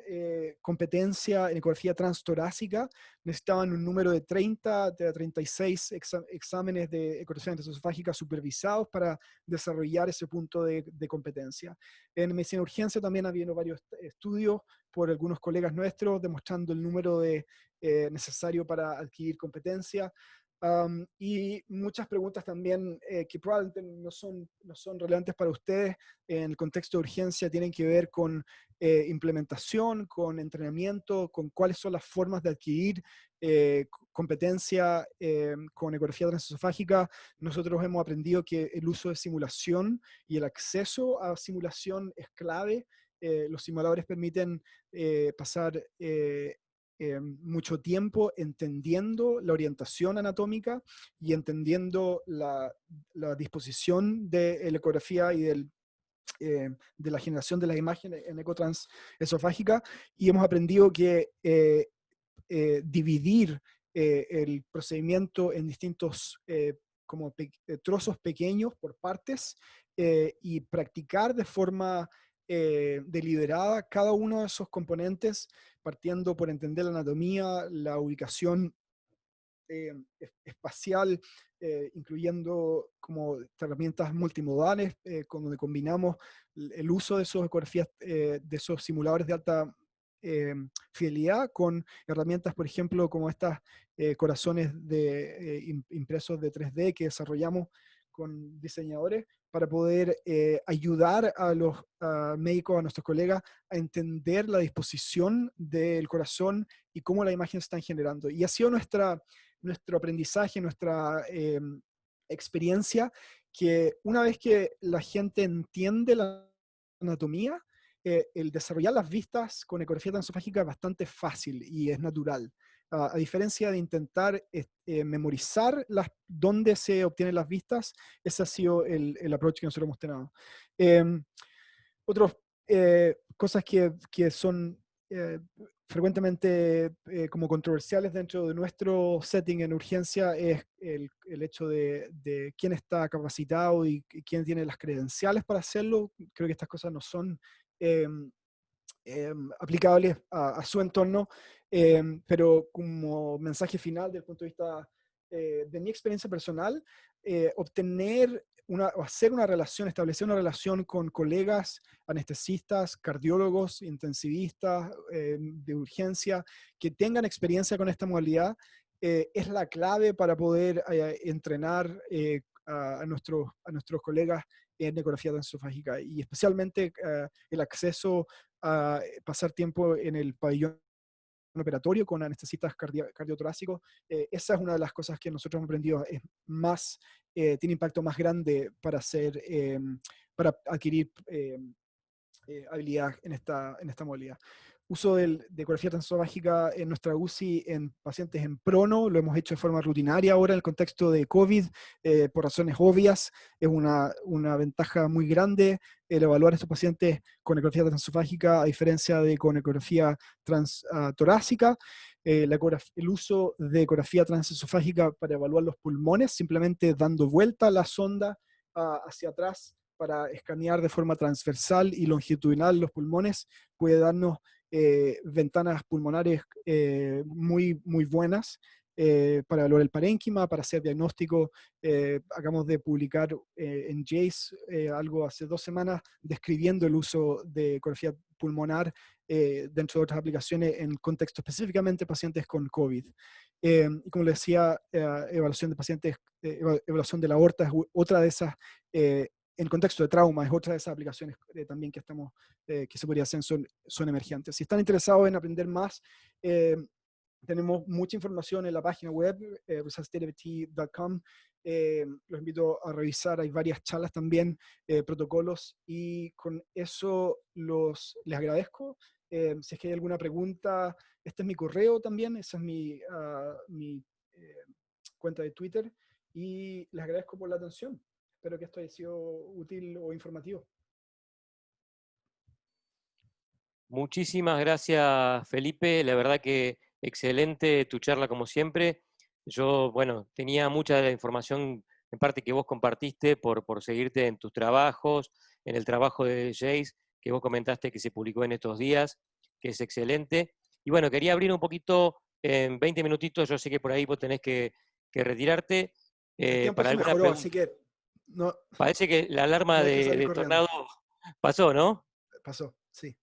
competencia en ecografía transtorácica necesitaban un número de 30 a 36 exámenes de ecografía transesofágica supervisados para desarrollar ese punto de competencia. En medicina de urgencia también ha habido varios estudios por algunos colegas nuestros demostrando el número de necesario para adquirir competencia. Y muchas preguntas también que probablemente no son relevantes para ustedes en el contexto de urgencia, tienen que ver con implementación, con entrenamiento, con cuáles son las formas de adquirir competencia con ecografía transesofágica. Nosotros hemos aprendido que el uso de simulación y el acceso a simulación es clave. Los simuladores permiten pasar mucho tiempo entendiendo la orientación anatómica y entendiendo la disposición de la ecografía y de la generación de las imágenes en ecotransesofágica, y hemos aprendido que dividir el procedimiento en distintos trozos pequeños por partes y practicar de forma deliberada cada uno de esos componentes, partiendo por entender la anatomía, la ubicación espacial, incluyendo como herramientas multimodales, donde combinamos el uso de esos ecografías, de esos simuladores de alta fidelidad con herramientas, por ejemplo, como estas corazones impresos de 3D que desarrollamos con diseñadores para poder ayudar a los médicos, a nuestros colegas, a entender la disposición del corazón y cómo las imágenes están generando. Y ha sido nuestro aprendizaje, nuestra experiencia, que una vez que la gente entiende la anatomía, el desarrollar las vistas con ecografía transesofágica es bastante fácil y es natural. A diferencia de intentar memorizar dónde se obtienen las vistas, ese ha sido el approach que nosotros hemos tenido. Otras cosas que son frecuentemente como controversiales dentro de nuestro setting en urgencia es el hecho de quién está capacitado y quién tiene las credenciales para hacerlo. Creo que estas cosas no son aplicables a su entorno, pero como mensaje final desde el punto de vista de mi experiencia personal, establecer una relación con colegas anestesistas, cardiólogos, intensivistas de urgencia que tengan experiencia con esta modalidad es la clave para poder entrenar a nuestros colegas en ecografía transesofágica, y especialmente el acceso a pasar tiempo en el pabellón operatorio con anestesistas cardiotorácicos. Esa es una de las cosas que nosotros hemos aprendido, tiene impacto más grande para adquirir habilidad en esta modalidad. Uso de ecografía transesofágica en nuestra UCI en pacientes en prono, lo hemos hecho de forma rutinaria ahora en el contexto de COVID, por razones obvias. Es una ventaja muy grande el evaluar a estos pacientes con ecografía transesofágica a diferencia de con ecografía torácica. El uso de ecografía transesofágica para evaluar los pulmones, simplemente dando vuelta la sonda hacia atrás para escanear de forma transversal y longitudinal los pulmones, puede darnos ventanas pulmonares muy, muy buenas para evaluar el parénquima, para hacer diagnóstico. Acabamos de publicar en JACE algo hace 2 semanas describiendo el uso de ecografía pulmonar dentro de otras aplicaciones en contexto específicamente pacientes con COVID. Y como les decía, evaluación de pacientes, evaluación de la aorta es otra de esas, en contexto de trauma, es otra de esas aplicaciones también que se podría hacer, son emergentes. Si están interesados en aprender más, tenemos mucha información en la página web, resuscitativity.com. Los invito a revisar, hay varias charlas también, protocolos, y con eso les agradezco. Si es que hay alguna pregunta, este es mi correo también, esa es mi cuenta de Twitter, y les agradezco por la atención. Espero que esto haya sido útil o informativo. Muchísimas gracias, Felipe. La verdad que excelente tu charla como siempre. Yo, bueno, tenía mucha de la información en parte que vos compartiste por seguirte en tus trabajos, en el trabajo de Jace, que vos comentaste que se publicó en estos días, que es excelente. Y bueno, quería abrir un poquito, en 20 minutitos, yo sé que por ahí vos tenés que retirarte. El tiempo para se alguna mejoró, pregunta. así que no, Parece que la alarma no hay que salir de corriendo. tornado pasó, ¿no? Pasó, sí.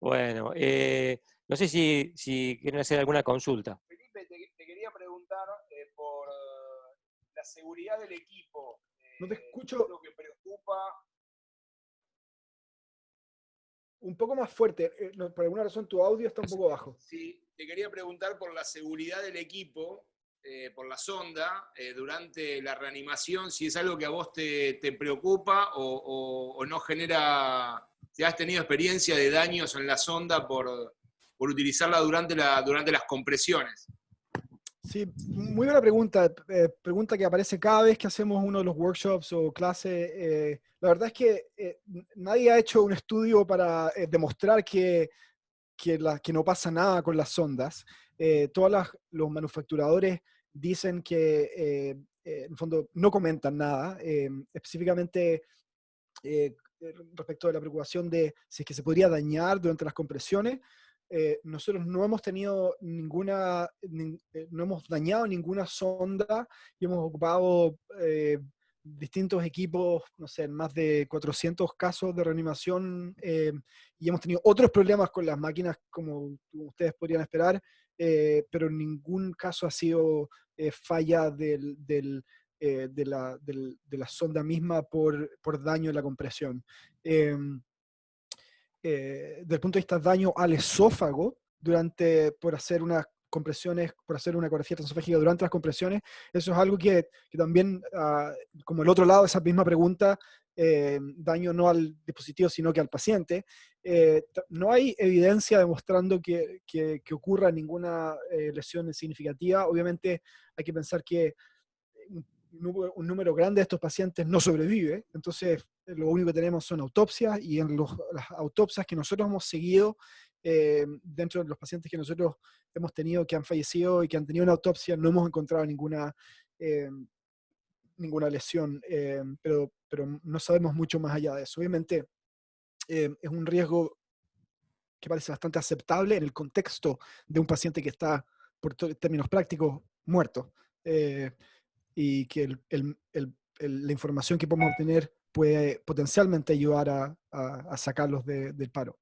Bueno, No sé si quieren hacer alguna consulta. Felipe, te quería preguntar por la seguridad del equipo. No te escucho. Lo que preocupa. Un poco más fuerte. Por alguna razón tu audio está un poco bajo. Sí, te quería preguntar por la seguridad del equipo, por la sonda, durante la reanimación, si es algo que a vos te preocupa o no genera, si has tenido experiencia de daños en la sonda por utilizarla durante las compresiones. Sí, muy buena pregunta. Pregunta que aparece cada vez que hacemos uno de los workshops o clases. La verdad es que nadie ha hecho un estudio para demostrar que no pasa nada con las sondas. Todos los manufacturadores dicen que, en el fondo, no comentan nada. Específicamente respecto de la preocupación de si es que se podría dañar durante las compresiones. Nosotros no hemos tenido no hemos dañado ninguna sonda y hemos ocupado distintos equipos, no sé, en más de 400 casos de reanimación, y hemos tenido otros problemas con las máquinas, como ustedes podrían esperar, pero en ningún caso ha sido falla de la sonda misma por daño en la compresión. Desde el punto de vista de daño al esófago por hacer unas compresiones, por hacer una ecografía transesofágica durante las compresiones, eso es algo que también, como el otro lado de esa misma pregunta, daño no al dispositivo sino que al paciente, no hay evidencia demostrando que ocurra ninguna lesión significativa. Obviamente hay que pensar que un número grande de estos pacientes no sobrevive, entonces lo único que tenemos son autopsias, y en las autopsias que nosotros hemos seguido, dentro de los pacientes que nosotros hemos tenido que han fallecido y que han tenido una autopsia, no hemos encontrado ninguna lesión, pero no sabemos mucho más allá de eso. Obviamente es un riesgo que parece bastante aceptable en el contexto de un paciente que está, por términos prácticos, muerto. Y que la información que podemos obtener puede potencialmente ayudar a sacarlos del paro.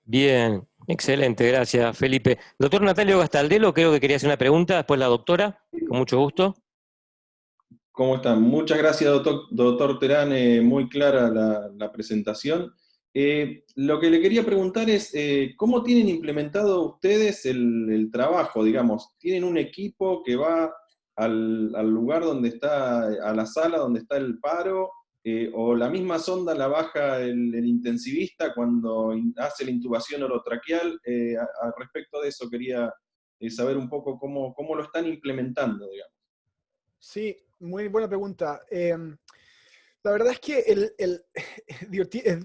Bien, excelente, gracias Felipe. Doctor Natalio Gastaldelo, creo que quería hacer una pregunta, después la doctora, con mucho gusto. ¿Cómo están? Muchas gracias, doctor Terán, muy clara la presentación. Lo que le quería preguntar es, ¿cómo tienen implementado ustedes el trabajo, digamos? ¿Tienen un equipo que va al lugar donde está, a la sala donde está el paro, o la misma sonda la baja el intensivista cuando hace la intubación orotraqueal? Respecto de eso quería saber un poco cómo lo están implementando, digamos. Sí, muy buena pregunta. La verdad es que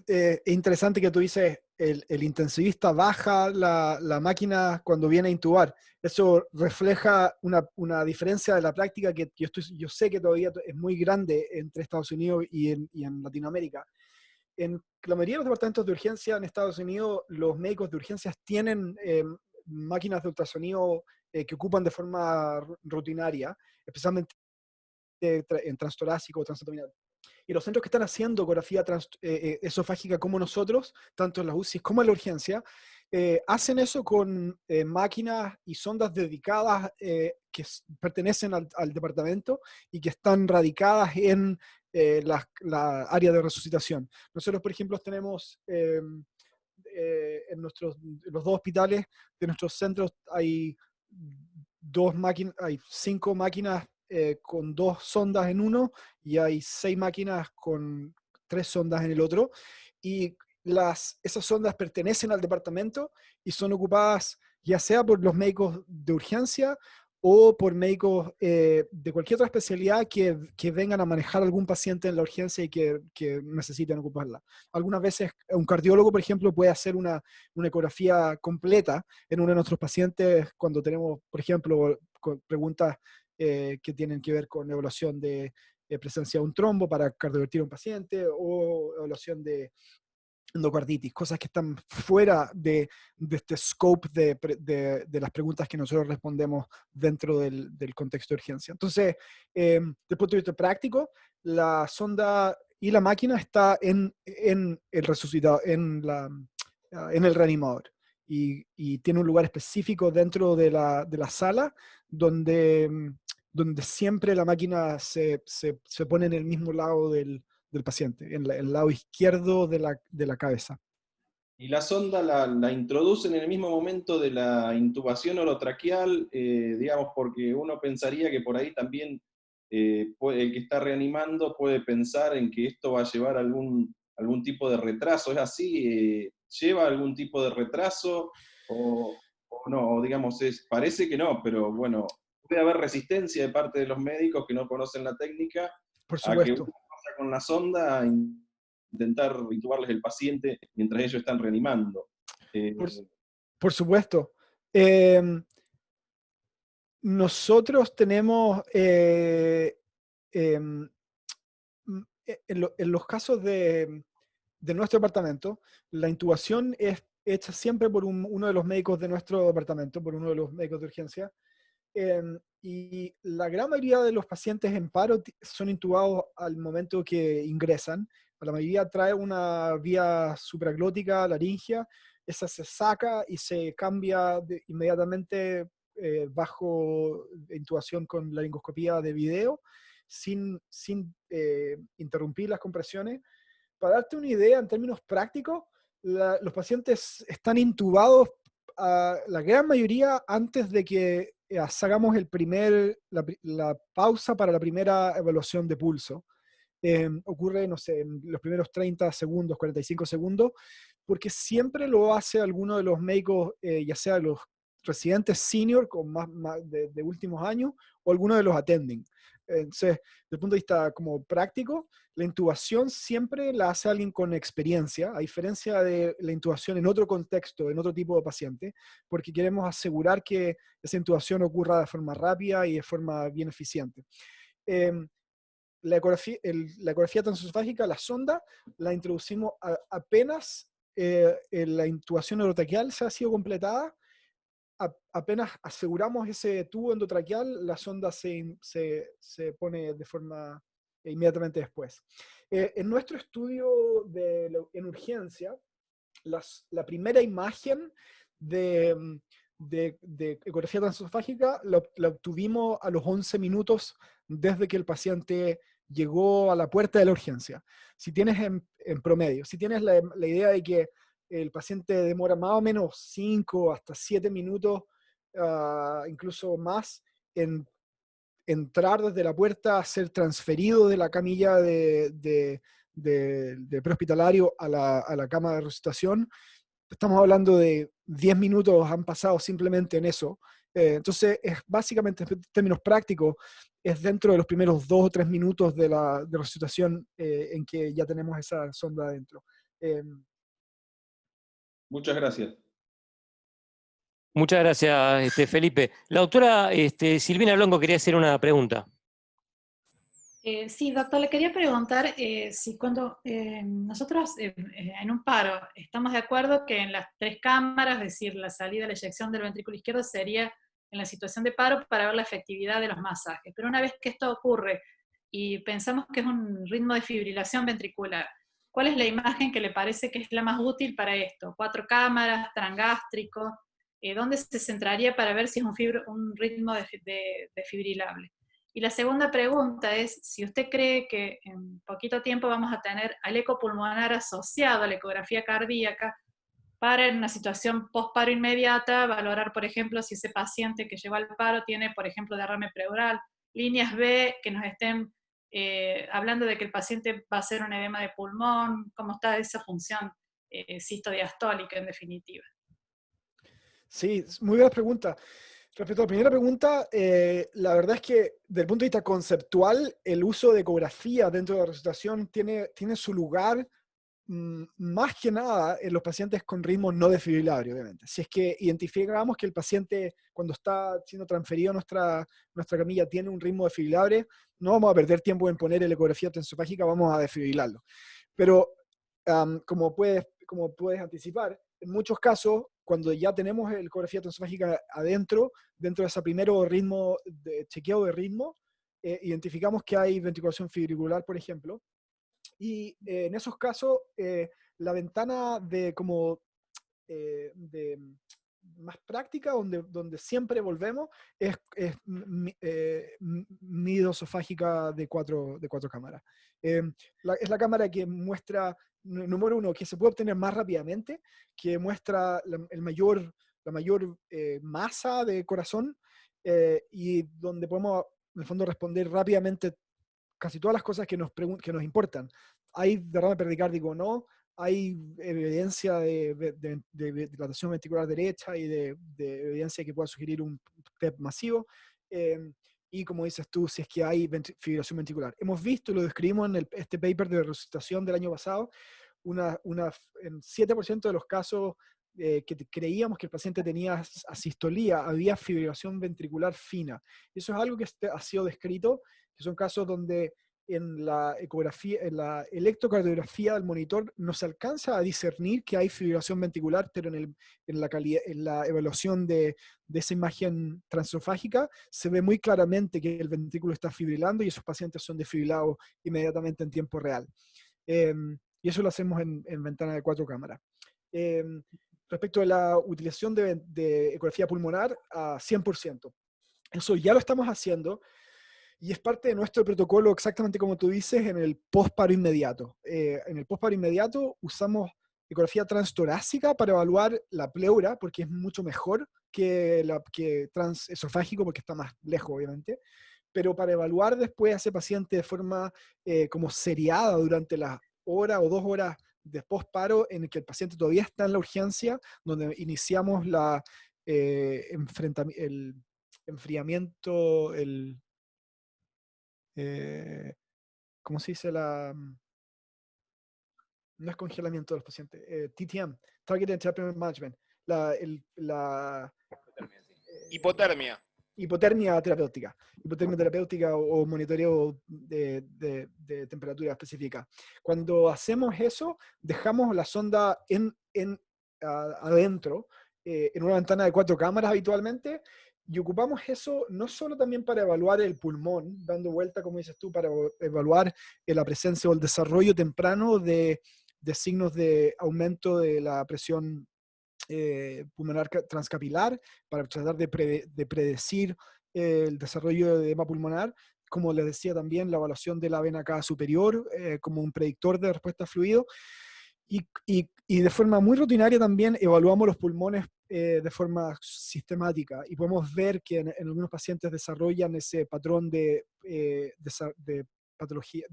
es interesante que tú dices, el intensivista baja la máquina cuando viene a intubar. Eso refleja una diferencia de la práctica que yo sé que todavía es muy grande entre Estados Unidos y en Latinoamérica. En la mayoría de los departamentos de urgencia en Estados Unidos, los médicos de urgencias tienen máquinas de ultrasonido que ocupan de forma rutinaria, especialmente en transtorácico o transabdominal. Y los centros que están haciendo ecografía esofágica como nosotros, tanto en las UCI como en la urgencia, hacen eso con máquinas y sondas dedicadas que pertenecen al departamento y que están radicadas en la área de resucitación. Nosotros, por ejemplo, tenemos en los dos hospitales de nuestros centros hay 5 máquinas con 2 sondas en uno, y hay 6 máquinas con 3 sondas en el otro, y esas sondas pertenecen al departamento y son ocupadas ya sea por los médicos de urgencia o por médicos de cualquier otra especialidad que vengan a manejar algún paciente en la urgencia y que necesiten ocuparla. Algunas veces un cardiólogo, por ejemplo, puede hacer una ecografía completa en uno de nuestros pacientes cuando tenemos, por ejemplo, preguntas que tienen que ver con evaluación de presencia de un trombo para cardiovertir a un paciente, o evaluación de endocarditis, cosas que están fuera de este scope de las preguntas que nosotros respondemos dentro del contexto de urgencia. Entonces, desde el punto de vista práctico, la sonda y la máquina está en el resucitado, en el reanimador. y tiene un lugar específico dentro de la sala donde siempre la máquina se pone en el mismo lado del paciente, en el lado izquierdo de la cabeza. ¿Y la sonda la introducen en el mismo momento de la intubación orotraqueal? Digamos, porque uno pensaría que por ahí también el que está reanimando puede pensar en que esto va a llevar algún tipo de retraso. ¿Es así? ¿Lleva algún tipo de retraso? ¿O no? O digamos, parece que no, pero bueno, puede haber resistencia de parte de los médicos que no conocen la técnica Por a que uno supuesto. vaya con la sonda intentar intubarles el paciente mientras ellos están reanimando. Por, por supuesto. Em, Nosotros tenemos, em, en los casos de nuestro departamento, la intubación es hecha siempre por uno de los médicos de nuestro departamento, por uno de los médicos de urgencia. Y la gran mayoría de los pacientes en paro son intubados al momento que ingresan. La mayoría trae una vía supraglótica, laringea, esa se saca y se cambia inmediatamente bajo intubación con laringoscopía de video, sin interrumpir las compresiones. Para darte una idea en términos prácticos, los pacientes están intubados la gran mayoría antes de que hagamos la pausa para la primera evaluación de pulso. Ocurre, no sé, en los primeros 30 segundos, 45 segundos, porque siempre lo hace alguno de los médicos, ya sea los residentes senior con más de últimos años o alguno de los attending. Entonces, desde el punto de vista como práctico, la intubación siempre la hace alguien con experiencia, a diferencia de la intubación en otro contexto, en otro tipo de paciente, porque queremos asegurar que esa intubación ocurra de forma rápida y de forma bien eficiente. La ecografía transesofágica, la sonda, la introducimos apenas la intubación orotraqueal se ha sido completada. Apenas aseguramos ese tubo endotraqueal, la sonda se pone de forma inmediatamente después. En nuestro estudio en urgencia, la primera imagen de ecografía transesofágica la obtuvimos a los 11 minutos desde que el paciente llegó a la puerta de la urgencia. Si tienes en promedio, si tienes la idea de que el paciente demora más o menos 5 hasta 7 minutos, incluso más, en entrar desde la puerta, a ser transferido de la camilla de prehospitalario a la cama de resucitación, estamos hablando de 10 minutos han pasado simplemente en eso. Entonces, es básicamente, en términos prácticos, es dentro de los primeros 2 o 3 minutos de resucitación en que ya tenemos esa sonda adentro. Muchas gracias. Muchas gracias, Felipe. La doctora Silvina Longo quería hacer una pregunta. Sí, doctor, le quería preguntar si cuando nosotros en un paro estamos de acuerdo que en las 3 cámaras, es decir, la salida, la eyección del ventrículo izquierdo sería en la situación de paro para ver la efectividad de los masajes. Pero una vez que esto ocurre y pensamos que es un ritmo de fibrilación ventricular, ¿cuál es la imagen que le parece que es la más útil para esto? 4 cámaras, trangástrico, ¿dónde se centraría para ver si es un ritmo de fibrilable? Y la segunda pregunta es si usted cree que en poquito tiempo vamos a tener al eco pulmonar asociado a la ecografía cardíaca para en una situación post-paro inmediata valorar, por ejemplo, si ese paciente que llegó al paro tiene, por ejemplo, derrame pleural, líneas B que nos estén hablando de que el paciente va a hacer un edema de pulmón, cómo está esa función sistodiastólica en definitiva. Sí, muy buena pregunta. Respecto a la primera pregunta, la verdad es que desde el punto de vista conceptual, el uso de ecografía dentro de la resucitación tiene su lugar más que nada en los pacientes con ritmo no desfibrilable, obviamente. Si es que identificamos que el paciente cuando está siendo transferido a nuestra camilla tiene un ritmo desfibrilable, no vamos a perder tiempo en poner la ecografía transesofágica, vamos a desfibrilarlo. Pero como puedes anticipar, en muchos casos, cuando ya tenemos la ecografía transesofágica adentro, dentro de ese primero ritmo, de chequeo de ritmo, identificamos que hay ventriculación fibricular, por ejemplo, y en esos casos la ventana de como más práctica, donde siempre volvemos, es midosofágica de cuatro cámaras. Es la cámara que muestra, número uno, que se puede obtener más rápidamente, que muestra la mayor masa de corazón, y donde podemos, en el fondo, responder rápidamente casi todas las cosas que nos importan. ¿Hay derrame pericárdico o no? Hay evidencia de dilatación ventricular derecha y de evidencia que pueda sugerir un TEP masivo. Y como dices tú, si es que hay fibrilación ventricular. Hemos visto, lo describimos en este paper de resucitación del año pasado, en 7% de los casos que creíamos que el paciente tenía asistolía, había fibrilación ventricular fina. Eso es algo que ha sido descrito, que son casos donde en la ecografía, en la electrocardiografía del monitor no se alcanza a discernir que hay fibrilación ventricular, pero en la evaluación de esa imagen transesofágica se ve muy claramente que el ventrículo está fibrilando y esos pacientes son desfibrilados inmediatamente en tiempo real. Y eso lo hacemos en ventana de 4 cámaras. Respecto a la utilización de ecografía pulmonar, a 100%. Eso ya lo estamos haciendo. Y es parte de nuestro protocolo, exactamente como tú dices, en el posparo inmediato. En el posparo inmediato usamos ecografía transtorácica para evaluar la pleura, porque es mucho mejor que transesofágico, porque está más lejos, obviamente. Pero para evaluar después a ese paciente de forma como seriada durante las hora o 2 horas de posparo, en el que el paciente todavía está en la urgencia, donde iniciamos el enfriamiento, ¿cómo se dice? No es congelamiento de los pacientes, TTM, Targeted Therapy Management, Hipotermia. hipotermia terapéutica o monitoreo de temperatura específica. Cuando hacemos eso, dejamos la sonda adentro, en una ventana de 4 cámaras habitualmente, y ocupamos eso no solo también para evaluar el pulmón, dando vuelta, como dices tú, para evaluar la presencia o el desarrollo temprano de signos de aumento de la presión pulmonar transcapilar, para tratar de predecir el desarrollo de edema pulmonar. Como les decía también, la evaluación de la vena cava superior como un predictor de respuesta a fluido. Y de forma muy rutinaria también evaluamos los pulmones de forma sistemática, y podemos ver que en algunos pacientes desarrollan ese patrón de patología,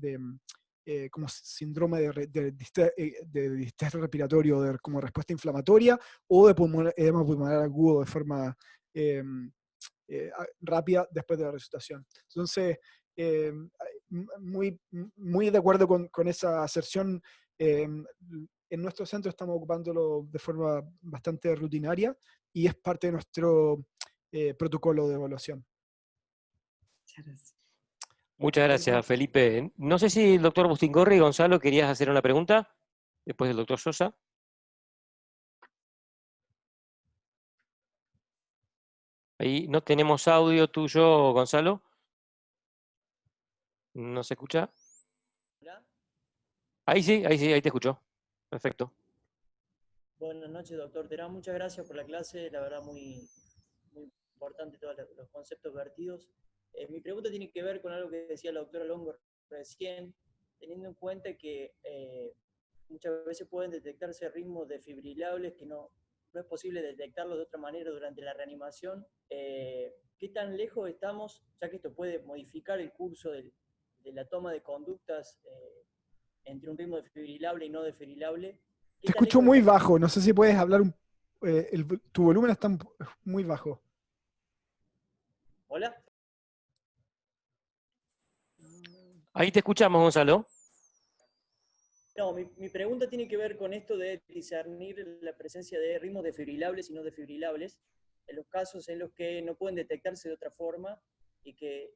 como síndrome de distrés respiratorio, como respuesta inflamatoria, o de edema pulmonar agudo de forma rápida después de la resucitación. Entonces, muy de acuerdo con esa aserción. En nuestro centro estamos ocupándolo de forma bastante rutinaria y es parte de nuestro protocolo de evaluación. Muchas gracias, Felipe. No sé si el doctor Bustingorri y Gonzalo querías hacer una pregunta después del doctor Sosa. Ahí no tenemos audio tuyo, Gonzalo. ¿No se escucha? ¿Hola? Ahí sí, ahí te escucho. Perfecto. Buenas noches, doctor Terán. Muchas gracias por la clase. La verdad, muy importante todos los conceptos vertidos. Mi pregunta tiene que ver con algo que decía la doctora Longo recién, teniendo en cuenta que muchas veces pueden detectarse ritmos desfibrilables que no es posible detectarlos de otra manera durante la reanimación. ¿Qué tan lejos estamos, ya que esto puede modificar el curso de la toma de conductas entre un ritmo desfibrilable y no desfibrilable? Te escucho muy bajo, no sé si puedes hablar tu volumen está muy bajo. ¿Hola? Ahí te escuchamos, Gonzalo. No, mi pregunta tiene que ver con esto de discernir la presencia de ritmos desfibrilables y no desfibrilables, en los casos en los que no pueden detectarse de otra forma y que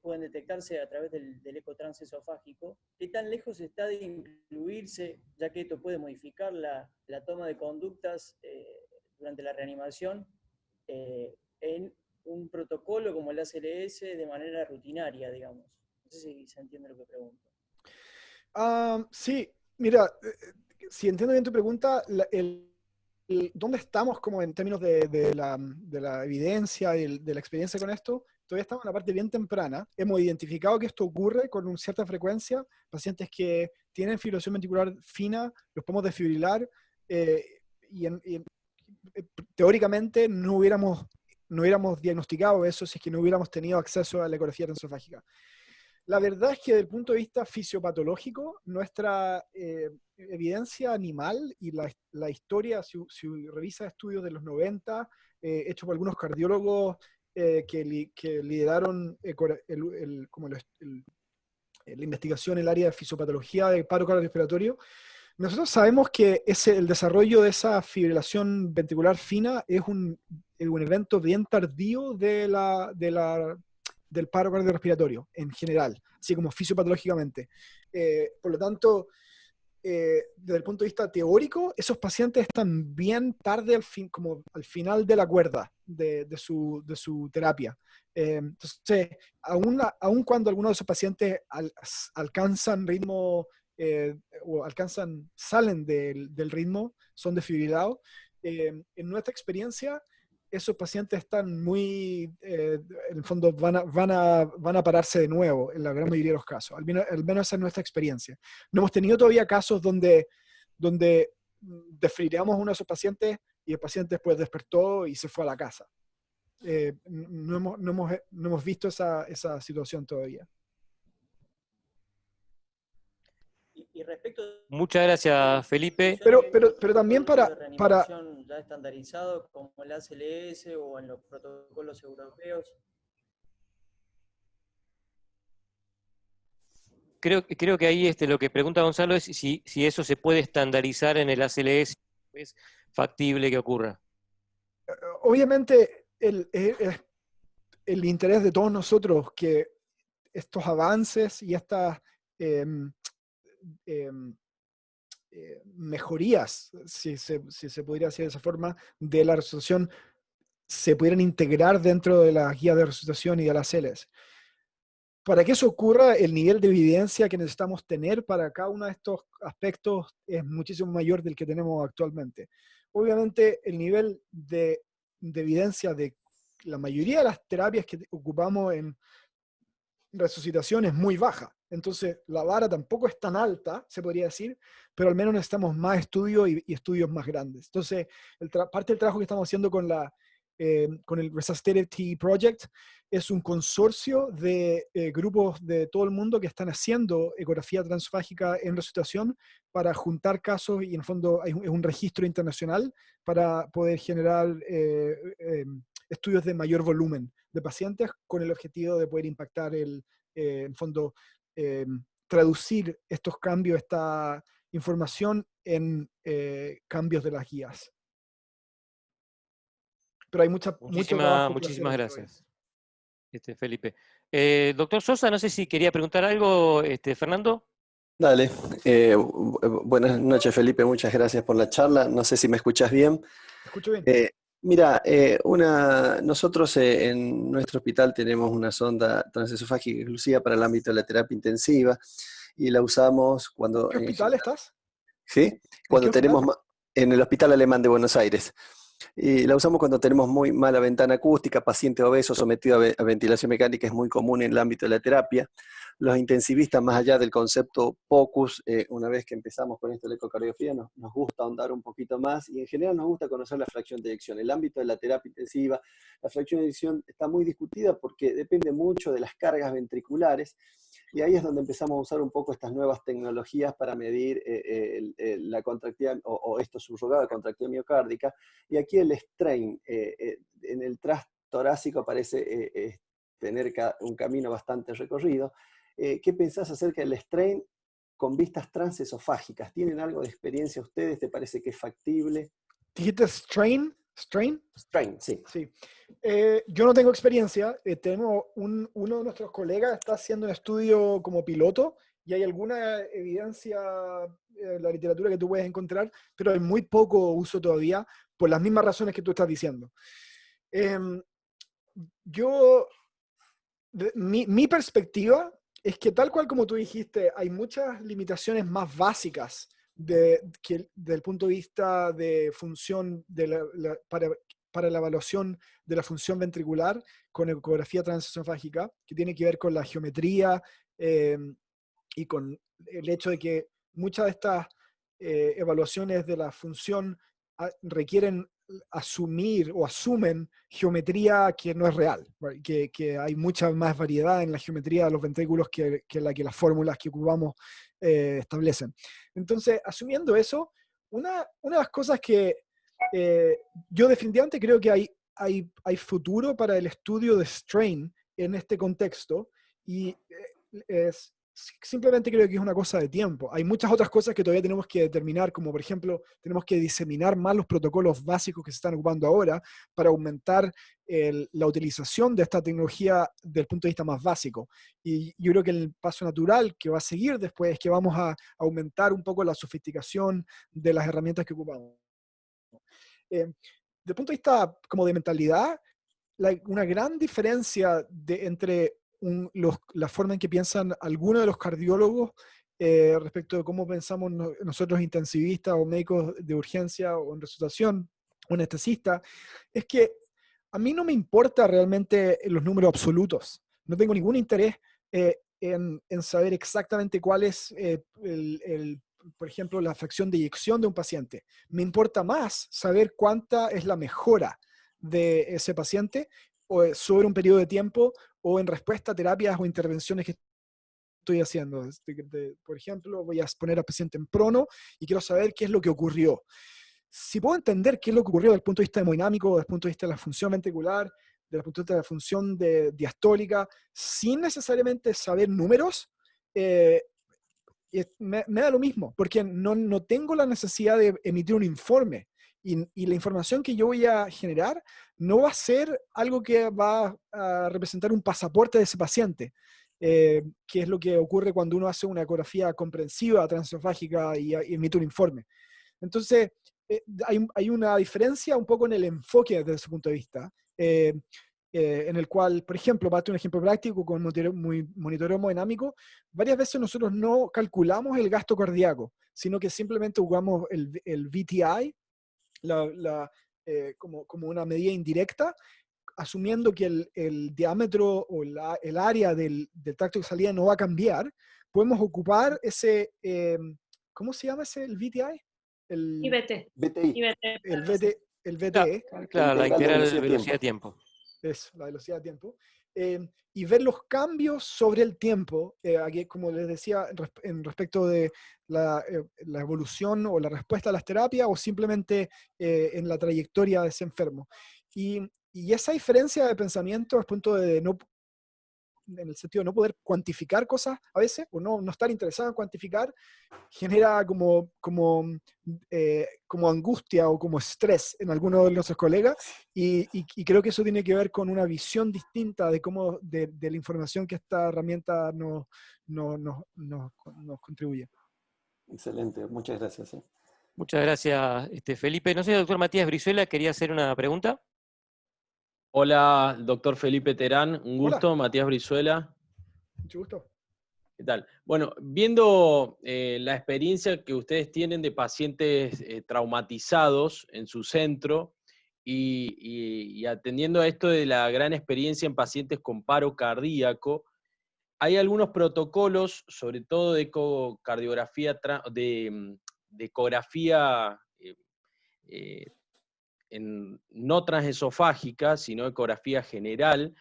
pueden detectarse a través del eco transesofágico. ¿Qué tan lejos está de incluirse, ya que esto puede modificar la toma de conductas durante la reanimación, en un protocolo como el ACLS de manera rutinaria, digamos? No sé si se entiende lo que pregunto. Sí, mira, si entiendo bien tu pregunta, ¿dónde estamos como en términos de la evidencia y de la experiencia con esto? Todavía estamos en la parte bien temprana. Hemos identificado que esto ocurre con una cierta frecuencia. Pacientes que tienen fibrilación ventricular fina, los podemos desfibrilar teóricamente no hubiéramos diagnosticado eso si es que no hubiéramos tenido acceso a la ecografía transesofágica. La verdad es que desde el punto de vista fisiopatológico, nuestra evidencia animal y la historia, si revisa estudios de los 90, hechos por algunos cardiólogos que lideraron la investigación en el área de fisiopatología de paro cardiorrespiratorio, nosotros sabemos que el desarrollo de esa fibrilación ventricular fina es un evento bien tardío del paro cardiorrespiratorio en general, así como fisiopatológicamente. Por lo tanto, desde el punto de vista teórico, esos pacientes están bien tarde como al final de la cuerda de su terapia. Entonces, aun cuando algunos de esos pacientes alcanzan ritmo salen del ritmo, son desfibrilados, en nuestra experiencia, esos pacientes están muy, en el fondo van a pararse de nuevo en la gran mayoría de los casos, al menos esa es nuestra experiencia. No hemos tenido todavía casos donde desfibrilamos a uno de esos pacientes y el paciente después despertó y se fue a la casa. No hemos visto esa situación todavía. Y respecto... Muchas gracias, Felipe. Pero también para reanimación ya estandarizado como el ACLS o en los protocolos europeos. Creo que ahí lo que pregunta Gonzalo es si eso se puede estandarizar en el ACLS, es factible que ocurra. Obviamente el interés de todos nosotros que estos avances y estas mejorías, si se podría decir de esa forma, de la resucitación se pudieran integrar dentro de la guía de resucitación y de las ACLS. Para que eso ocurra, el nivel de evidencia que necesitamos tener para cada uno de estos aspectos es muchísimo mayor del que tenemos actualmente. Obviamente, el nivel de evidencia de la mayoría de las terapias que ocupamos en resucitación es muy baja. Entonces, la vara tampoco es tan alta, se podría decir, pero al menos necesitamos más estudios y estudios más grandes. Entonces, parte del trabajo que estamos haciendo con el Resuscitation Project es un consorcio de grupos de todo el mundo que están haciendo ecografía transesofágica en resucitación para juntar casos y en el fondo es un registro internacional para poder generar estudios de mayor volumen de pacientes con el objetivo de poder impactar en el fondo traducir estos cambios, esta información en cambios de las guías. Pero hay muchísimas gracias, Felipe. Doctor Sosa, no sé si quería preguntar algo, Fernando. Dale. Buenas noches, Felipe. Muchas gracias por la charla. No sé si me escuchas bien. ¿Me escucho bien? Mira, nosotros en nuestro hospital tenemos una sonda transesofágica exclusiva para el ámbito de la terapia intensiva y la usamos cuando... ¿En qué hospital estás? ¿Sí? Cuando tenemos en el Hospital Alemán de Buenos Aires. Y la usamos cuando tenemos muy mala ventana acústica, paciente obeso sometido a ventilación mecánica es muy común en el ámbito de la terapia. Los intensivistas, más allá del concepto POCUS, una vez que empezamos con esto de la ecocardiografía, nos gusta ahondar un poquito más y en general nos gusta conocer la fracción de eyección. El ámbito de la terapia intensiva, la fracción de eyección está muy discutida porque depende mucho de las cargas ventriculares y ahí es donde empezamos a usar un poco estas nuevas tecnologías para medir la contractilidad o esto subrogado de contractilidad miocárdica. Y aquí el strain en el tras torácico parece tener un camino bastante recorrido. ¿Qué pensás acerca del strain con vistas transesofágicas? ¿Tienen algo de experiencia ustedes? ¿Te parece que es factible? ¿Dijiste strain? ¿Strain? Strain, sí. Sí. Yo no tengo experiencia. Tenemos uno de nuestros colegas está haciendo un estudio como piloto y hay alguna evidencia en la literatura que tú puedes encontrar, pero hay muy poco uso todavía por las mismas razones que tú estás diciendo. Mi perspectiva es que tal cual como tú dijiste, hay muchas limitaciones más básicas del punto de vista de función para la evaluación de la función ventricular con ecografía transesofágica, que tiene que ver con la geometría y con el hecho de que muchas de estas evaluaciones de la función requieren asumir o asumen geometría que no es real, que hay mucha más variedad en la geometría de los ventrículos que la que las fórmulas que ocupamos establecen. Entonces, asumiendo eso, una de las cosas que yo definitivamente creo que hay futuro para el estudio de strain en este contexto, y simplemente creo que es una cosa de tiempo. Hay muchas otras cosas que todavía tenemos que determinar, como por ejemplo, tenemos que diseminar más los protocolos básicos que se están ocupando ahora para aumentar la utilización de esta tecnología desde el punto de vista más básico. Y yo creo que el paso natural que va a seguir después es que vamos a aumentar un poco la sofisticación de las herramientas que ocupamos. Desde el punto de vista como de mentalidad, una gran diferencia entre la forma en que piensan algunos de los cardiólogos respecto de cómo pensamos nosotros intensivistas o médicos de urgencia o en resucitación o anestesistas, es que a mí no me importa realmente los números absolutos. No tengo ningún interés en saber exactamente cuál es por ejemplo, la fracción de eyección de un paciente. Me importa más saber cuánta es la mejora de ese paciente sobre un periodo de tiempo o en respuesta a terapias o intervenciones que estoy haciendo. Por ejemplo, voy a poner al paciente en prono y quiero saber qué es lo que ocurrió. Si puedo entender qué es lo que ocurrió desde el punto de vista hemodinámico, desde el punto de vista de la función ventricular, desde el punto de vista de la función diastólica, sin necesariamente saber números, me da lo mismo, porque no tengo la necesidad de emitir un informe. Y la información que yo voy a generar no va a ser algo que va a representar un pasaporte de ese paciente, que es lo que ocurre cuando uno hace una ecografía comprensiva transesofágica y emite un informe. Entonces, hay una diferencia un poco en el enfoque desde ese punto de vista, en el cual, por ejemplo, para darte un ejemplo práctico con monitoreo hemodinámico, varias veces nosotros no calculamos el gasto cardíaco, sino que simplemente jugamos el VTI, como una medida indirecta, asumiendo que el diámetro o el área del tracto de salida no va a cambiar. Podemos ocupar ese, ¿cómo se llama ese, el VTI? IVT. El VTE. Claro, la integral de velocidad-tiempo. Es la velocidad de tiempo. Y ver los cambios sobre el tiempo, aquí, como les decía, en respecto de la evolución o la respuesta a las terapias o simplemente en la trayectoria de ese enfermo. Y esa diferencia de pensamiento al punto de en el sentido de no poder cuantificar cosas a veces, o no estar interesado en cuantificar, genera como angustia o como estrés en algunos de nuestros colegas, y creo que eso tiene que ver con una visión distinta de cómo de la información que esta herramienta nos contribuye. Excelente, muchas gracias. Muchas gracias, Felipe. No sé, doctor Matías Brizuela, ¿quería hacer una pregunta? Hola, doctor Felipe Terán, un gusto. Hola. Matías Brizuela. Mucho gusto. ¿Qué tal? Bueno, viendo la experiencia que ustedes tienen de pacientes traumatizados en su centro y atendiendo a esto de la gran experiencia en pacientes con paro cardíaco, hay algunos protocolos, sobre todo de ecocardiografía, de ecografía no transesofágica, sino ecografía general,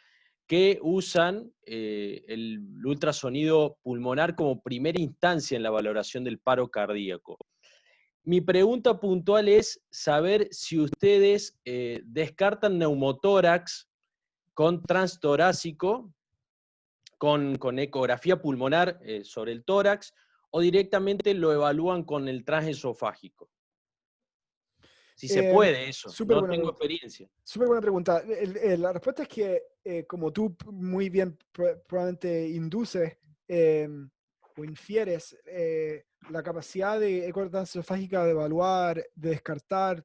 que usan el ultrasonido pulmonar como primera instancia en la valoración del paro cardíaco. Mi pregunta puntual es saber si ustedes descartan neumotórax con transtorácico, con ecografía pulmonar sobre el tórax, o directamente lo evalúan con el transesofágico. Si se puede eso, no tengo experiencia. Súper buena pregunta. La respuesta es que, como tú muy bien probablemente induces o infieres, la capacidad de ecotransesofágica de evaluar, de descartar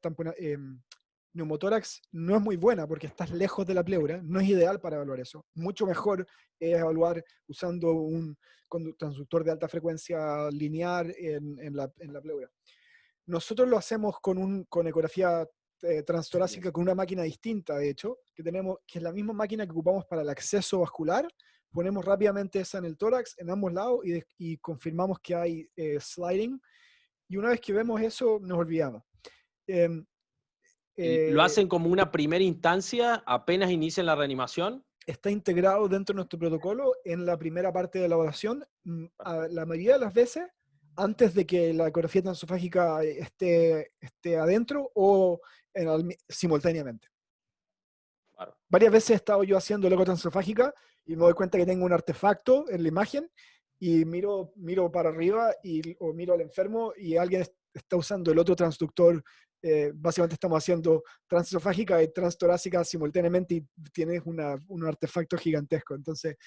neumotórax no es muy buena porque estás lejos de la pleura, no es ideal para evaluar eso. Mucho mejor es evaluar usando un transductor de alta frecuencia lineal en la pleura. Nosotros lo hacemos con ecografía transtorácica con una máquina distinta, de hecho, que es la misma máquina que ocupamos para el acceso vascular. Ponemos rápidamente esa en el tórax, en ambos lados, y confirmamos que hay sliding. Y una vez que vemos eso, nos olvidamos. ¿Lo hacen como una primera instancia apenas inician la reanimación? Está integrado dentro de nuestro protocolo en la primera parte de la evaluación. La mayoría de las veces, antes de que la ecografía transesofágica esté adentro o simultáneamente. Claro. Varias veces he estado yo haciendo la eco transesofágica y me doy cuenta que tengo un artefacto en la imagen y miro para arriba o miro al enfermo y alguien está usando el otro transductor. Básicamente estamos haciendo transesofágica y transtorácica simultáneamente y tienes un artefacto gigantesco. Entonces,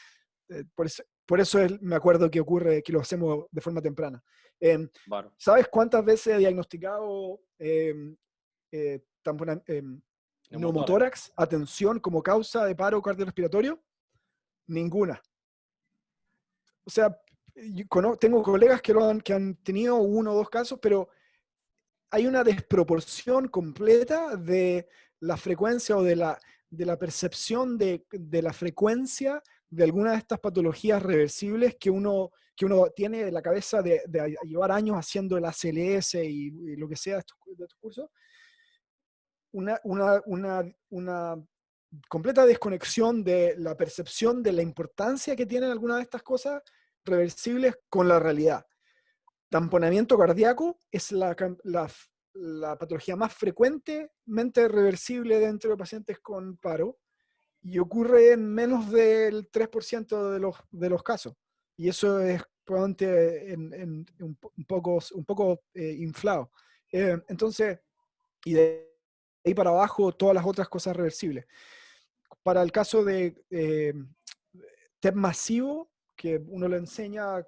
por eso me acuerdo que ocurre que lo hacemos de forma temprana. ¿Sabes cuántas veces he diagnosticado neumotórax, atención, como causa de paro cardiorrespiratorio? Ninguna. O sea, tengo colegas que han tenido 1 o 2 casos, pero hay una desproporción completa de la frecuencia o de la percepción de la frecuencia de alguna de estas patologías reversibles que uno tiene en la cabeza de llevar años haciendo el ACLS y lo que sea de estos cursos. Una completa desconexión de la percepción de la importancia que tienen algunas de estas cosas reversibles con la realidad. Tamponamiento cardíaco es la patología más frecuentemente reversible dentro de pacientes con paro y ocurre en menos del 3% de los casos. Y eso es probablemente un poco inflado. Entonces, y de ahí para abajo todas las otras cosas reversibles. Para el caso de TEP masivo, que uno le enseña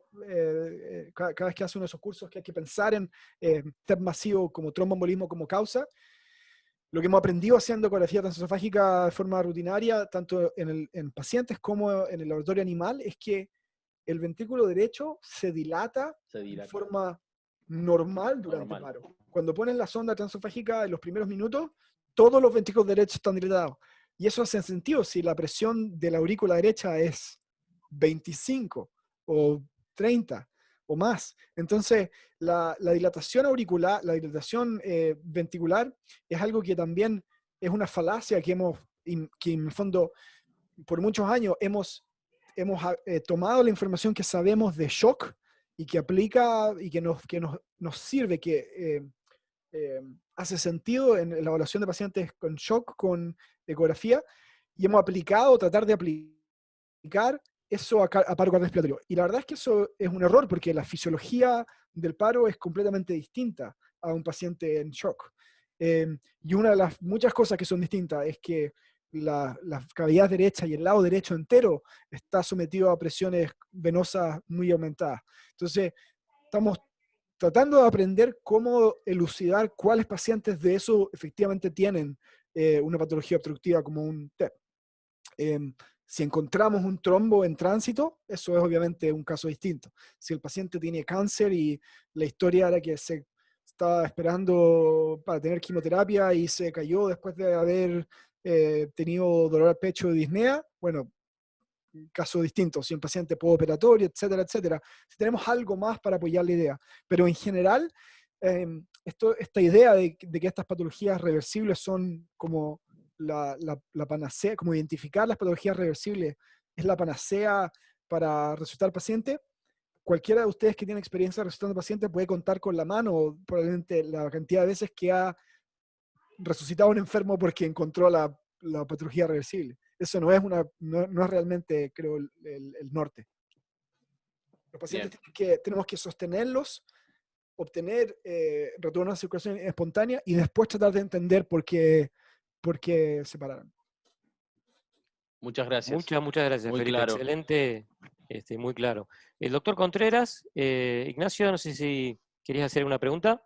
cada vez que hace uno de esos cursos, que hay que pensar en TEP masivo como tromboembolismo como causa. Lo que hemos aprendido haciendo ecografía transesofágica de forma rutinaria, tanto en pacientes como en el laboratorio animal, es que el ventrículo derecho se dilata de forma normal durante el paro. Cuando pones la sonda transesofágica en los primeros minutos, todos los ventrículos derechos están dilatados. Y eso hace sentido si la presión de la aurícula derecha es 25 o 30 o más. Entonces, la dilatación auricular, la dilatación ventricular es algo que también es una falacia que en el fondo por muchos años hemos tomado la información que sabemos de shock y que aplica y que nos sirve, que hace sentido en la evaluación de pacientes con shock, con ecografía, y hemos tratar de aplicar eso a paro cardiorrespiratorio. Y la verdad es que eso es un error porque la fisiología del paro es completamente distinta a un paciente en shock. Y una de las muchas cosas que son distintas es que la cavidad derecha y el lado derecho entero está sometido a presiones venosas muy aumentadas. Entonces, estamos tratando de aprender cómo elucidar cuáles pacientes de eso efectivamente tienen una patología obstructiva como un TEP. Si encontramos un trombo en tránsito, eso es obviamente un caso distinto. Si el paciente tiene cáncer y la historia era que se estaba esperando para tener quimioterapia y se cayó después de haber tenido dolor al pecho y disnea, bueno, caso distinto. Si un paciente postoperatorio, etcétera, etcétera. Si tenemos algo más para apoyar la idea. Pero en general, esta idea de que estas patologías reversibles son como la panacea, como identificar las patologías reversibles es la panacea para resucitar paciente. Cualquiera de ustedes que tiene experiencia resucitando pacientes puede contar con la mano probablemente la cantidad de veces que ha resucitado a un enfermo porque encontró la patología reversible. Eso no es realmente, creo, el norte. Los pacientes tenemos que sostenerlos, obtener retorno a circulación espontánea y después tratar de entender por qué se pararon. Muchas gracias. Muchas gracias, muy Felipe. Claro. Excelente, muy claro. El doctor Contreras, Ignacio, no sé si querías hacer una pregunta.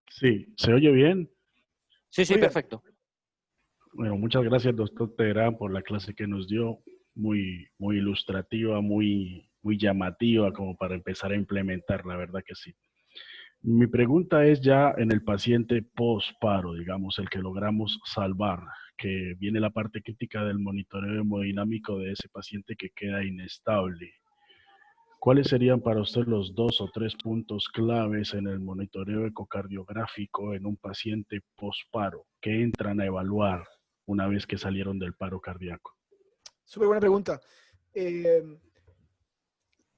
Sí, ¿se oye bien? Sí, sí, Muy bien. perfecto. Bueno, muchas gracias, doctor Terán, por la clase que nos dio. Muy, muy ilustrativa, muy llamativa como para empezar a implementar, la verdad que sí. Mi pregunta es ya en el paciente post-paro, digamos, el que logramos salvar, que viene la parte crítica del monitoreo hemodinámico de ese paciente que queda inestable. ¿Cuáles serían para usted los 2 o 3 puntos claves en el monitoreo ecocardiográfico en un paciente post-paro que entran a evaluar una vez que salieron del paro cardíaco? Súper buena pregunta.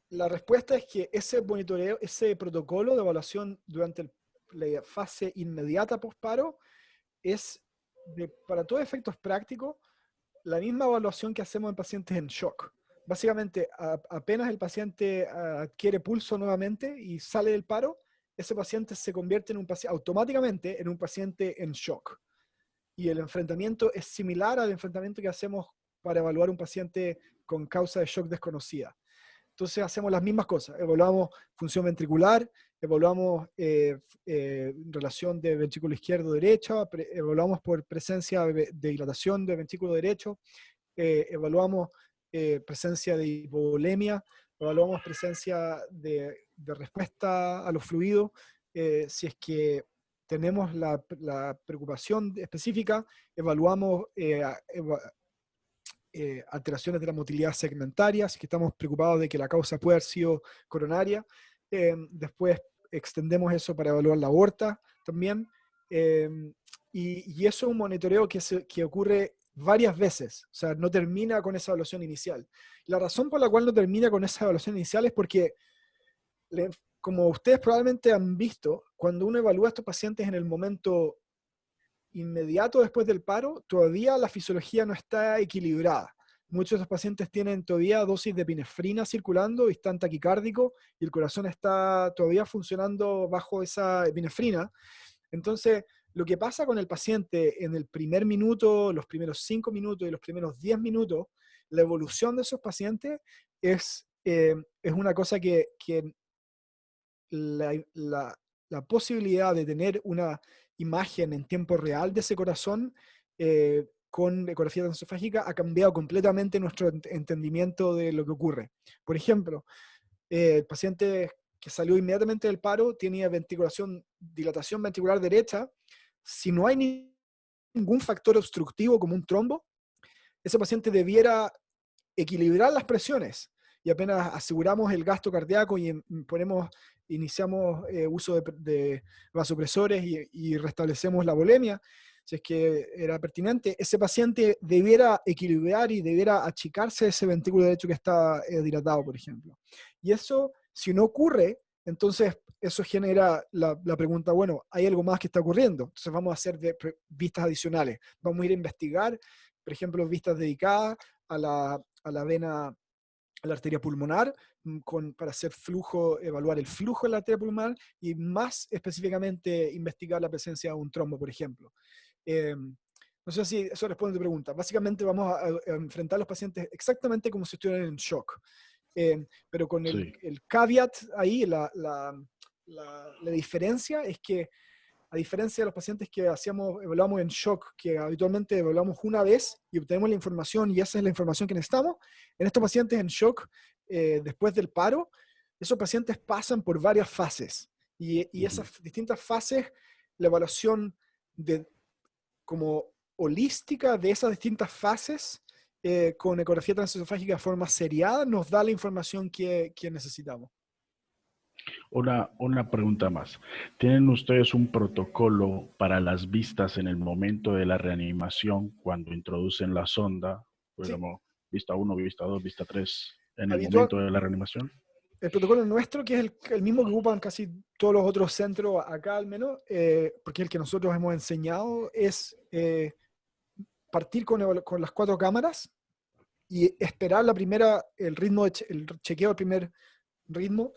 La respuesta es que ese monitoreo, ese protocolo de evaluación durante la fase inmediata post-paro es, para todos efectos prácticos, la misma evaluación que hacemos en pacientes en shock. Básicamente, apenas el paciente adquiere pulso nuevamente y sale del paro, ese paciente se convierte en un paciente, automáticamente en un paciente en shock. Y el enfrentamiento es similar al enfrentamiento que hacemos para evaluar un paciente con causa de shock desconocida. Entonces hacemos las mismas cosas, evaluamos función ventricular, evaluamos relación de ventrículo izquierdo-derecha, evaluamos por presencia de dilatación de ventrículo derecho, evaluamos presencia de hipovolemia, evaluamos presencia de respuesta a los fluidos, si es que tenemos la preocupación específica, evaluamos alteraciones de la motilidad segmentaria, si es que estamos preocupados de que la causa puede haber sido coronaria. Después extendemos eso para evaluar la aorta también. Y eso es un monitoreo que ocurre varias veces, o sea, no termina con esa evaluación inicial. La razón por la cual no termina con esa evaluación inicial es porque, como ustedes probablemente han visto, cuando uno evalúa a estos pacientes en el momento inmediato después del paro, todavía la fisiología no está equilibrada. Muchos de estos pacientes tienen todavía dosis de epinefrina circulando y están taquicárdicos y el corazón está todavía funcionando bajo esa epinefrina. Entonces, lo que pasa con el paciente en el primer minuto, los primeros 5 minutos y los primeros 10 minutos, la evolución de esos pacientes es una cosa que la posibilidad de tener una imagen en tiempo real de ese corazón con ecografía transesofágica ha cambiado completamente nuestro entendimiento de lo que ocurre. Por ejemplo, el paciente que salió inmediatamente del paro tenía dilatación ventricular derecha. Si no hay ningún factor obstructivo como un trombo, ese paciente debiera equilibrar las presiones y apenas aseguramos el gasto cardíaco y iniciamos uso de vasopresores y restablecemos la volemia, si es que era pertinente, ese paciente debiera equilibrar y debiera achicarse ese ventrículo derecho que está dilatado, por ejemplo. Y eso, si no ocurre, entonces eso genera la pregunta, bueno, ¿hay algo más que está ocurriendo? Entonces vamos a hacer vistas adicionales. Vamos a ir a investigar, por ejemplo, vistas dedicadas a la vena, a la arteria pulmonar, para hacer flujo, evaluar el flujo de la arteria pulmonar y más específicamente investigar la presencia de un trombo, por ejemplo. No sé si eso responde a tu pregunta. Básicamente vamos a enfrentar a los pacientes exactamente como si estuvieran en shock. Pero con el caveat ahí, la diferencia es que, a diferencia de los pacientes que evaluamos en shock, que habitualmente evaluamos una vez y obtenemos la información y esa es la información que necesitamos, en estos pacientes en shock, después del paro, esos pacientes pasan por varias fases. Y esas distintas fases, la evaluación como holística de esas distintas fases, con ecografía transesofágica de forma seriada, nos da la información que necesitamos. Una pregunta más. ¿Tienen ustedes un protocolo para las vistas en el momento de la reanimación cuando introducen la sonda? Digamos, vista 1, vista 2, vista 3, en el momento de la reanimación. El protocolo nuestro, que es el mismo que ocupan casi todos los otros centros acá al menos, porque es el que nosotros hemos enseñado, es partir con las 4 cámaras y esperar el chequeo del primer ritmo,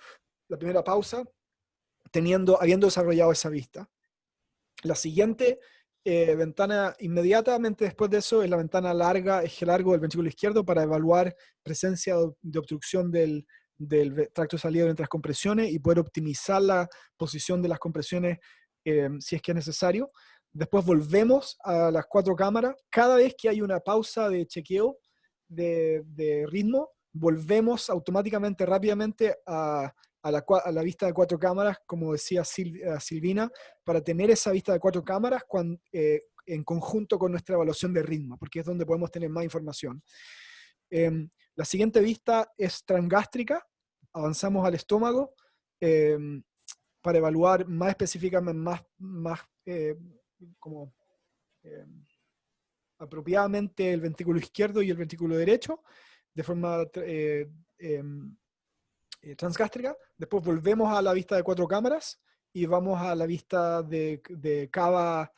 la primera pausa, habiendo desarrollado esa vista. La siguiente ventana inmediatamente después de eso es la ventana eje largo del ventrículo izquierdo para evaluar presencia de obstrucción del tracto de salida entre las compresiones y poder optimizar la posición de las compresiones si es que es necesario. después volvemos a las 4 cámaras. Cada vez que hay una pausa de chequeo de ritmo, volvemos automáticamente, rápidamente a la vista de 4 cámaras, como decía Silvina, para tener esa vista de 4 cámaras en conjunto con nuestra evaluación de ritmo, porque es donde podemos tener más información. La siguiente vista es transgástrica. Avanzamos al estómago para evaluar más específicamente, apropiadamente el ventrículo izquierdo y el ventrículo derecho, de forma transgástrica. Después volvemos a la vista de 4 cámaras y vamos a la vista de cava,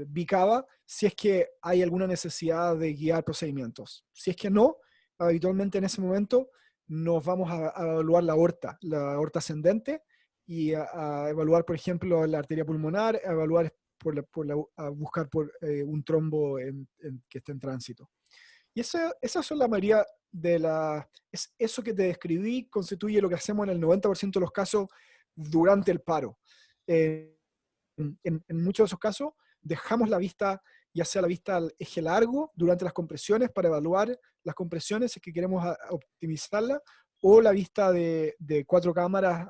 bicava, si es que hay alguna necesidad de guiar procedimientos. Si es que no, habitualmente en ese momento nos vamos a evaluar la aorta ascendente, y a evaluar, por ejemplo, la arteria pulmonar, a evaluar a buscar por un trombo que esté en tránsito. Y esas son la mayoría eso que te describí constituye lo que hacemos en el 90% de los casos durante el paro. En muchos de esos casos dejamos la vista, ya sea la vista al eje largo durante las compresiones para evaluar las compresiones si es que queremos optimizarla, o la vista de 4 cámaras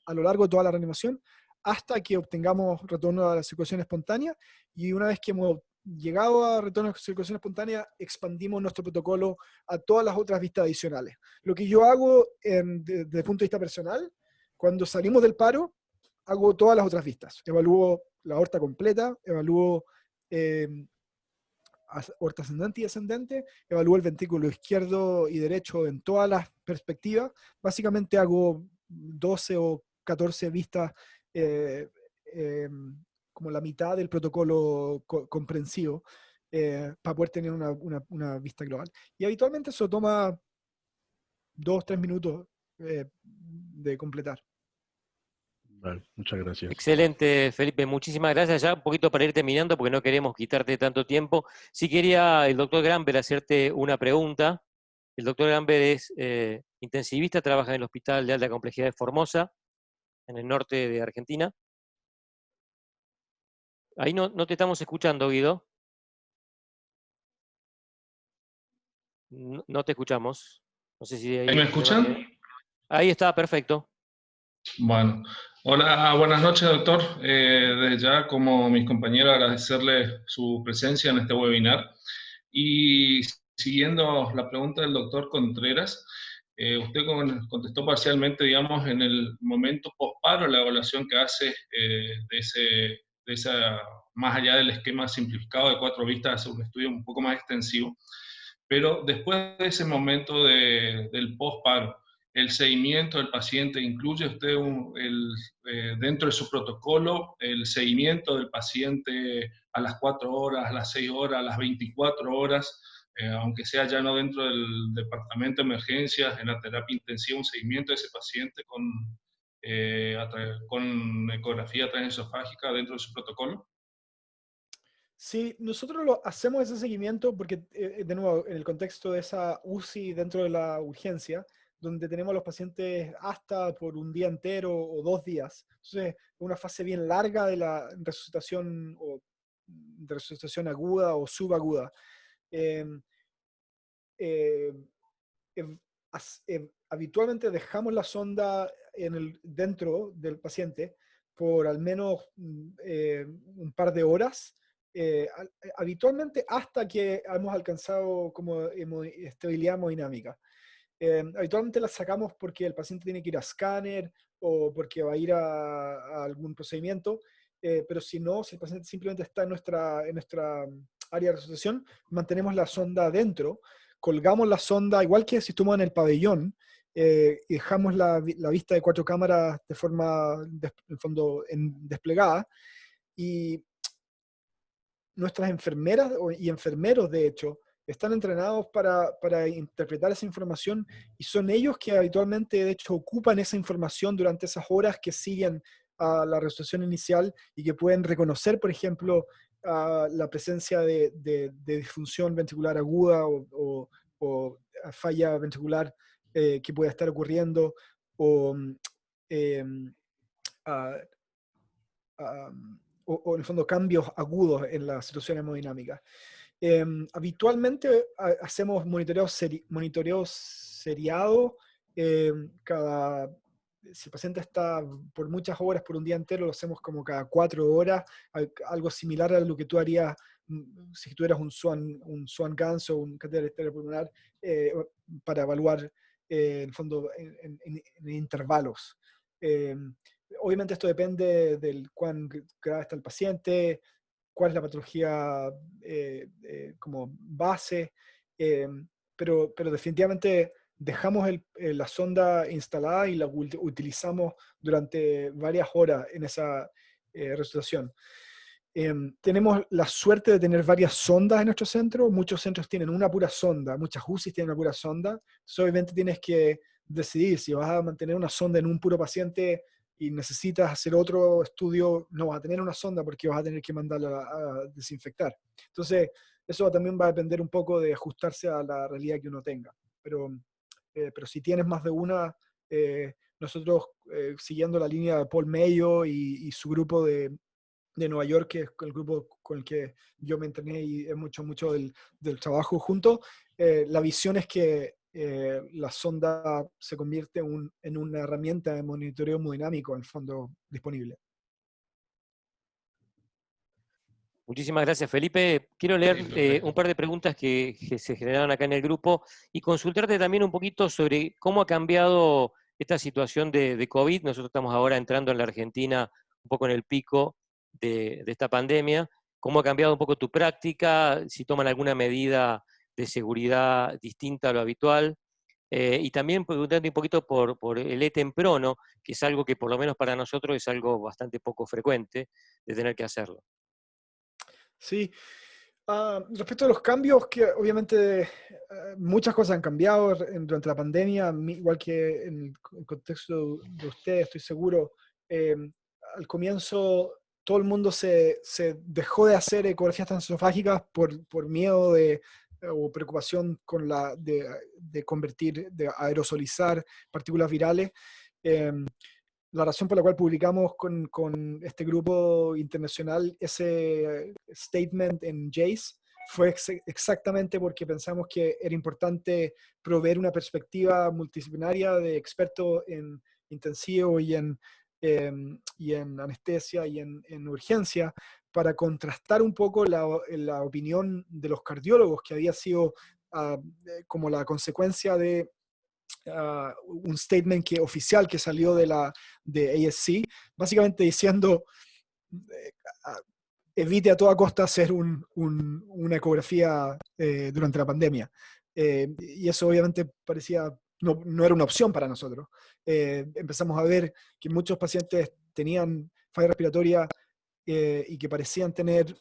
a lo largo de toda la reanimación, hasta que obtengamos retorno a la circulación espontánea. Y una vez que hemos llegado a retorno a la circulación espontánea, expandimos nuestro protocolo a todas las otras vistas adicionales. Lo que yo hago desde el punto de vista personal, cuando salimos del paro, hago todas las otras vistas. Evalúo la aorta completa, evalúo aorta ascendente y descendente, evalúo el ventrículo izquierdo y derecho en todas las perspectivas. Básicamente hago 12 o 14 vistas, como la mitad del protocolo comprensivo, para poder tener una vista global. Y habitualmente eso toma 2-3 minutos de completar. Vale, muchas gracias. Excelente, Felipe, muchísimas gracias. Ya un poquito para ir terminando, porque no queremos quitarte tanto tiempo. Sí quería el doctor Gramber hacerte una pregunta. El doctor Gramber es intensivista, trabaja en el Hospital de Alta Complejidad de Formosa, en el norte de Argentina. Ahí no te estamos escuchando, Guido. No te escuchamos. No sé si ahí ¿Me escuchan? Ahí está, perfecto. Bueno, hola, buenas noches, doctor. Desde ya, como mis compañeros, agradecerle su presencia en este webinar. Y siguiendo la pregunta del doctor Contreras, usted contestó parcialmente, digamos, en el momento posparo, la evaluación que hace de esa, más allá del esquema simplificado de 4 vistas, hace un estudio un poco más extensivo. Pero después de ese momento del posparo, el seguimiento del paciente, ¿incluye usted dentro de su protocolo el seguimiento del paciente a las 4 horas, a las 6 horas, a las 24 horas, aunque sea ya no dentro del departamento de emergencias, en la terapia intensiva, un seguimiento de ese paciente con ecografía transesofágica dentro de su protocolo? Sí, nosotros hacemos ese seguimiento porque, de nuevo, en el contexto de esa UCI dentro de la urgencia, donde tenemos a los pacientes hasta por un día entero o 2 días. Entonces, una fase bien larga de la resucitación, o de resucitación aguda o subaguda. Habitualmente dejamos la sonda dentro del paciente por al menos un par de horas, habitualmente hasta que hemos alcanzado como estabilidad hemodinámica. Habitualmente las sacamos porque el paciente tiene que ir a escáner o porque va a ir a algún procedimiento, pero si no, si el paciente simplemente está en nuestra área de resucitación, mantenemos la sonda adentro, colgamos la sonda, igual que si estuviéramos en el pabellón, y dejamos la vista de 4 cámaras de forma, en el fondo, desplegada, y nuestras enfermeras y enfermeros, de hecho, están entrenados para interpretar esa información, y son ellos que habitualmente, de hecho, ocupan esa información durante esas horas que siguen a la resucitación inicial, y que pueden reconocer, por ejemplo, la presencia de disfunción ventricular aguda o falla ventricular que pueda estar ocurriendo, o en el fondo cambios agudos en la situación hemodinámica. Habitualmente hacemos monitoreo seriado si el paciente está por muchas horas, por un día entero, lo hacemos como cada 4 horas, algo similar a lo que tú harías si tú eras un Swan Ganz o un catéter pulmonar, para evaluar en el fondo en intervalos. Obviamente esto depende del cuán grave está el paciente, cuál es la patología como base, pero definitivamente dejamos la sonda instalada y la utilizamos durante varias horas en esa resucitación. Tenemos la suerte de tener varias sondas en nuestro centro. Muchos centros tienen una pura sonda, muchas UCIs tienen una pura sonda. Entonces obviamente tienes que decidir si vas a mantener una sonda en un puro paciente y necesitas hacer otro estudio, no vas a tener una sonda porque vas a tener que mandarla a desinfectar. Entonces eso también va a depender un poco de ajustarse a la realidad que uno tenga. Pero si tienes más de una, nosotros siguiendo la línea de Paul Mayo y su grupo de Nueva York, que es el grupo con el que yo me entrené y he mucho del trabajo juntos, la visión es que la sonda se convierte en una herramienta de monitoreo hemodinámico en el fondo disponible. Muchísimas gracias, Felipe. Quiero leer un par de preguntas que se generaron acá en el grupo y consultarte también un poquito sobre cómo ha cambiado esta situación de COVID. Nosotros estamos ahora entrando en la Argentina un poco en el pico de esta pandemia. ¿Cómo ha cambiado un poco tu práctica? Si toman alguna medida de seguridad distinta a lo habitual. Y también preguntando un poquito por el e-temprono, que es algo que por lo menos para nosotros es algo bastante poco frecuente de tener que hacerlo. Sí. Respecto a los cambios, que obviamente muchas cosas han cambiado durante la pandemia, igual que en el contexto de ustedes, estoy seguro. Al comienzo todo el mundo se dejó de hacer ecografías transesofágicas por miedo o preocupación de convertir, de aerosolizar partículas virales. La razón por la cual publicamos con este grupo internacional ese statement en JACE fue exactamente porque pensamos que era importante proveer una perspectiva multidisciplinaria de expertos en intensivo y en anestesia y en urgencia, para contrastar un poco la opinión de los cardiólogos, que había sido como la consecuencia de un statement oficial que salió de ASC, básicamente diciendo evite a toda costa hacer una ecografía durante la pandemia. Y eso obviamente parecía, no era una opción para nosotros. Empezamos a ver que muchos pacientes tenían falla respiratoria y que parecían tener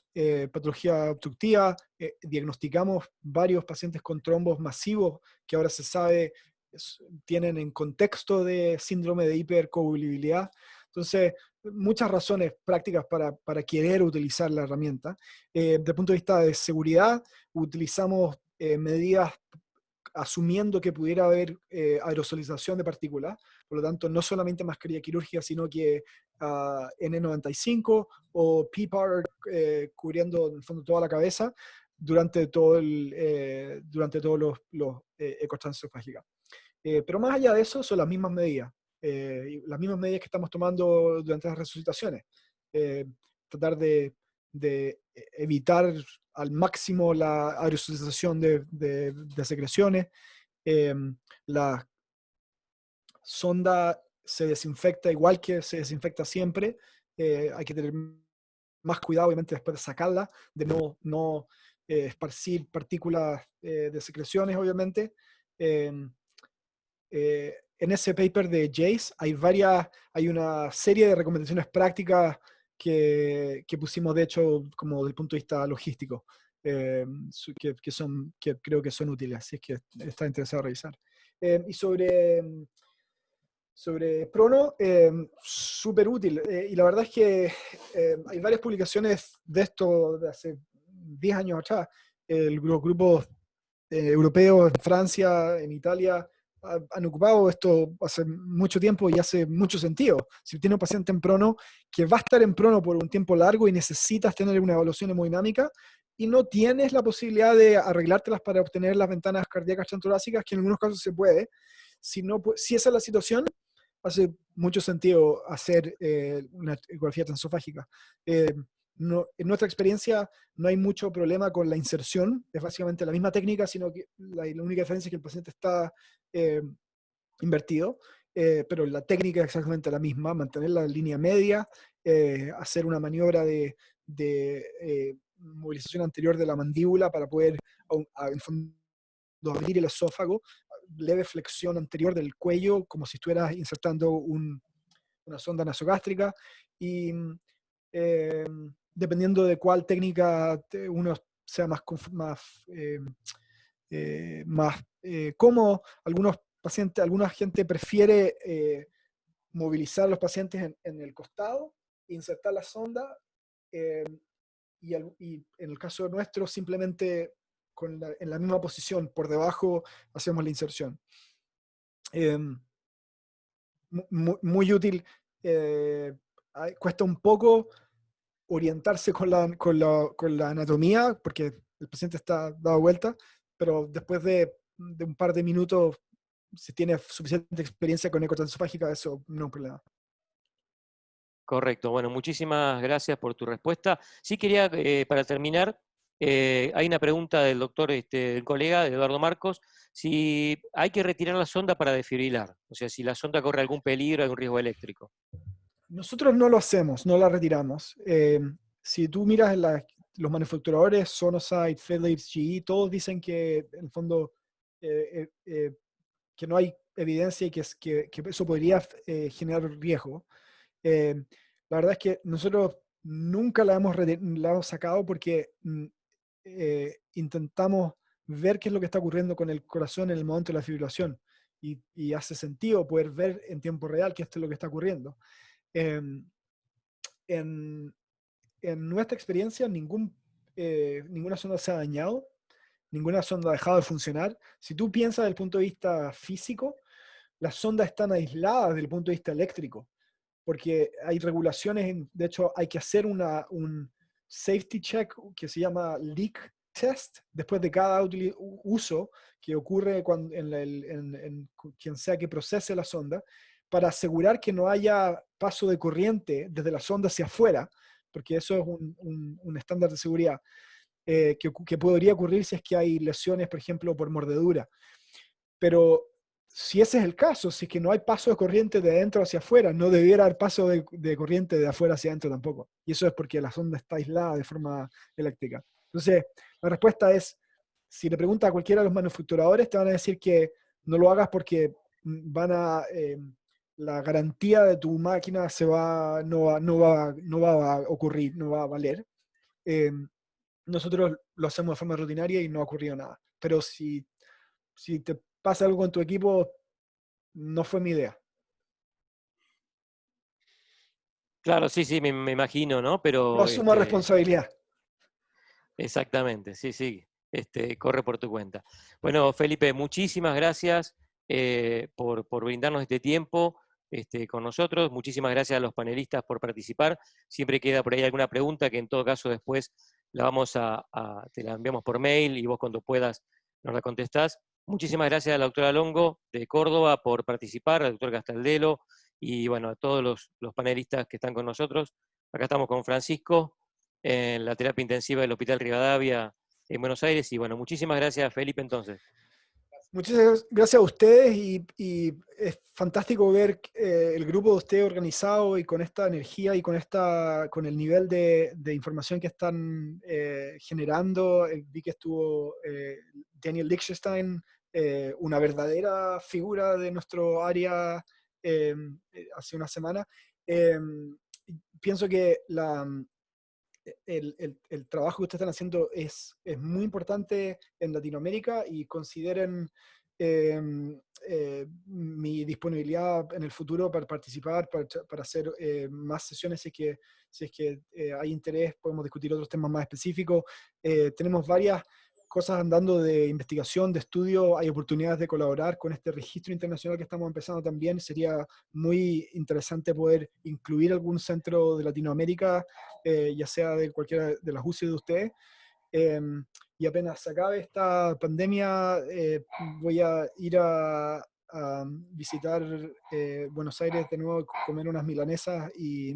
patología obstructiva. Diagnosticamos varios pacientes con trombos masivos que ahora se sabe tienen en contexto de síndrome de hipercoagulabilidad. Entonces, muchas razones prácticas para querer utilizar la herramienta. Desde el punto de vista de seguridad, utilizamos medidas asumiendo que pudiera haber aerosolización de partículas. Por lo tanto, no solamente mascarilla quirúrgica, sino que N95 o PPAR cubriendo en el fondo toda la cabeza durante todos los ecos transesofágicas. Pero más allá de eso, son las mismas medidas que estamos tomando durante las resucitaciones. Tratar de evitar al máximo la aerosolización de secreciones. La sonda se desinfecta igual que se desinfecta siempre. Hay que tener más cuidado, obviamente, después de sacarla, de no esparcir partículas de secreciones, obviamente. En ese paper de JACE hay una serie de recomendaciones prácticas que pusimos, de hecho, como desde el punto de vista logístico, que creo que son útiles, si es que está interesado en revisar. Y sobre Prono, súper útil. Y la verdad es que hay varias publicaciones de esto de hace 10 años atrás. Los grupos europeos en Francia, en Italia, han ocupado esto hace mucho tiempo y hace mucho sentido. Si tiene un paciente en prono que va a estar en prono por un tiempo largo y necesitas tener una evaluación hemodinámica y no tienes la posibilidad de arreglártelas para obtener las ventanas cardíacas transtorácicas, que en algunos casos se puede, si esa es la situación, hace mucho sentido hacer una ecografía transesofágica. En nuestra experiencia no hay mucho problema con la inserción, es básicamente la misma técnica, sino que la única diferencia es que el paciente está invertido, pero la técnica es exactamente la misma, mantener la línea media, hacer una maniobra de movilización anterior de la mandíbula para poder en el fondo abrir el esófago, leve flexión anterior del cuello, como si estuvieras insertando una sonda nasogástrica, y dependiendo de cuál técnica uno sea más cómodo, alguna gente prefiere movilizar a los pacientes en el costado, insertar la sonda, y en el caso nuestro simplemente en la misma posición, por debajo, hacemos la inserción. Muy útil. Cuesta un poco orientarse con la anatomía, porque el paciente está dado vuelta, pero después de un par de minutos, si tiene suficiente experiencia con ecotransesofágica, eso no es un problema. Correcto. Bueno, muchísimas gracias por tu respuesta. Sí quería, para terminar, hay una pregunta del doctor, del colega, de Eduardo Marcos, si hay que retirar la sonda para desfibrilar, o sea, si la sonda corre algún peligro, algún riesgo eléctrico. Nosotros no lo hacemos, no la retiramos. Si tú miras los manufacturadores, Sonosite, Philips, GE, todos dicen que en el fondo que no hay evidencia y que eso podría generar riesgo. La verdad es que nosotros nunca la hemos sacado porque intentamos ver qué es lo que está ocurriendo con el corazón en el momento de la fibrilación. Y hace sentido poder ver en tiempo real qué es lo que está ocurriendo. En nuestra experiencia, ninguna sonda se ha dañado, ninguna sonda ha dejado de funcionar. Si tú piensas desde el punto de vista físico, las sondas están aisladas desde el punto de vista eléctrico, porque hay regulaciones, de hecho hay que hacer un safety check que se llama leak test después de cada uso que ocurre en quien sea que procese la sonda, para asegurar que no haya paso de corriente desde la sonda hacia afuera, porque eso es un estándar de seguridad que podría ocurrir si es que hay lesiones, por ejemplo, por mordedura. Pero si ese es el caso, si es que no hay paso de corriente de adentro hacia afuera, no debiera haber paso de corriente de afuera hacia adentro tampoco. Y eso es porque la sonda está aislada de forma eléctrica. Entonces, la respuesta es, si le preguntas a cualquiera de los manufacturadores, te van a decir que no lo hagas porque la garantía de tu máquina no va a ocurrir, no va a valer. Nosotros lo hacemos de forma rutinaria y no ha ocurrido nada. Pero si te pasa algo con tu equipo, no fue mi idea. Claro, sí, me imagino, ¿no? Pero no asumo responsabilidad. Exactamente, sí, corre por tu cuenta. Bueno, Felipe, muchísimas gracias por brindarnos este tiempo con nosotros. Muchísimas gracias a los panelistas por participar. Siempre queda por ahí alguna pregunta que en todo caso después te la enviamos por mail y vos cuando puedas nos la contestás. Muchísimas gracias a la doctora Longo de Córdoba por participar, al doctor Castaldelo y bueno, a todos los panelistas que están con nosotros. Acá estamos con Francisco en la terapia intensiva del Hospital Rivadavia en Buenos Aires y bueno, muchísimas gracias Felipe entonces. Muchas gracias a ustedes y es fantástico ver el grupo de ustedes organizado y con esta energía y con el nivel de información que están generando. Vi que estuvo Daniel Lichtenstein, una verdadera figura de nuestro área hace una semana. Pienso que el trabajo que ustedes están haciendo es muy importante en Latinoamérica y consideren mi disponibilidad en el futuro para participar, para hacer más sesiones si es que hay interés, podemos discutir otros temas más específicos. Tenemos varias cosas andando de investigación, de estudio, hay oportunidades de colaborar con este registro internacional que estamos empezando también. Sería muy interesante poder incluir algún centro de Latinoamérica, ya sea de cualquiera de las UCI de ustedes. Y apenas se acabe esta pandemia, voy a ir a visitar Buenos Aires de nuevo, comer unas milanesas y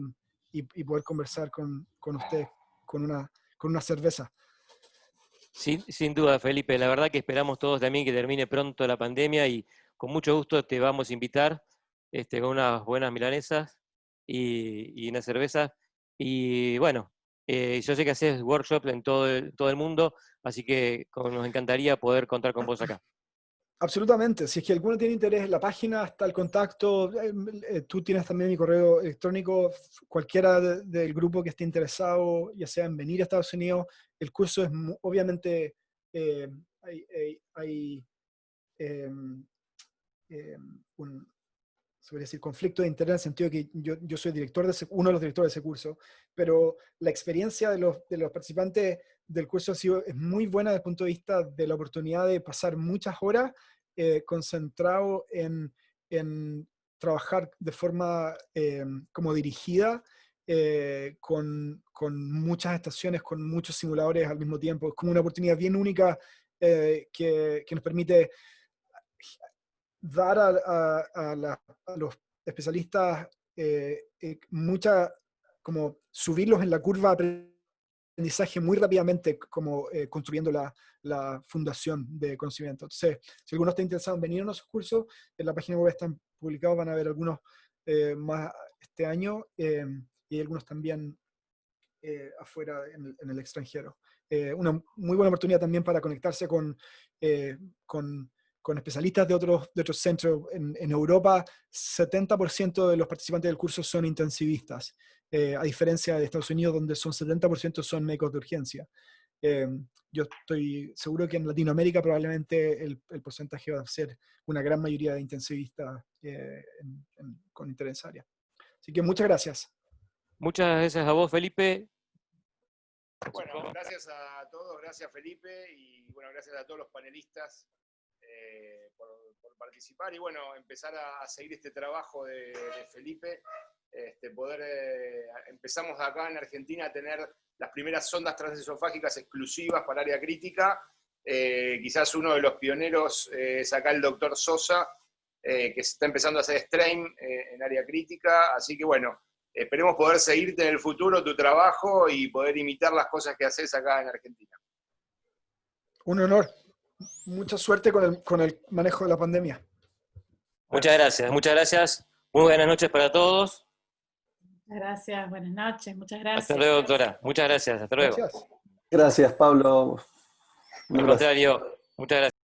poder conversar con ustedes con una cerveza. Sin duda, Felipe. La verdad que esperamos todos también que termine pronto la pandemia y con mucho gusto te vamos a invitar con unas buenas milanesas y una cerveza. Y bueno, yo sé que haces workshops en todo el mundo, así que nos encantaría poder contar con vos acá. Absolutamente. Si es que alguno tiene interés en la página, está el contacto. Tú tienes también mi correo electrónico. Cualquiera del grupo que esté interesado, ya sea en venir a Estados Unidos, el curso es obviamente hay se podría decir, conflicto de interés en el sentido de que yo soy director uno de los directores de ese curso, pero la experiencia de los participantes del curso es muy buena desde el punto de vista de la oportunidad de pasar muchas horas concentrado en trabajar de forma como dirigida, con muchas estaciones, con muchos simuladores al mismo tiempo. Es como una oportunidad bien única que nos permite dar a los especialistas como subirlos en la curva de aprendizaje muy rápidamente, como construyendo la fundación de conocimiento. Entonces, si alguno está interesado en venir a nuestros cursos, en la página web están publicados, van a ver algunos más este año, y hay algunos también afuera en el extranjero. Una muy buena oportunidad también para conectarse con especialistas de otros centros. En Europa, 70% de los participantes del curso son intensivistas, a diferencia de Estados Unidos, donde son 70% son médicos de urgencia. Yo estoy seguro que en Latinoamérica probablemente el porcentaje va a ser una gran mayoría de intensivistas con interés en esa área. Así que muchas gracias. Muchas gracias a vos, Felipe. Bueno, gracias a todos, gracias Felipe, y bueno, gracias a todos los panelistas por participar y bueno, empezar a seguir este trabajo de Felipe, empezamos acá en Argentina a tener las primeras sondas transesofágicas exclusivas para área crítica. Quizás uno de los pioneros es acá el doctor Sosa, que está empezando a hacer stream en área crítica, así que bueno, esperemos poder seguirte en el futuro tu trabajo y poder imitar las cosas que haces acá en Argentina. Un honor. Mucha suerte con el manejo de la pandemia. Muchas gracias, muchas gracias. Muy buenas noches para todos. Muchas gracias, buenas noches, muchas gracias. Hasta luego, doctora. Muchas gracias, hasta luego. Gracias. Gracias, Pablo. Al contrario, muchas gracias.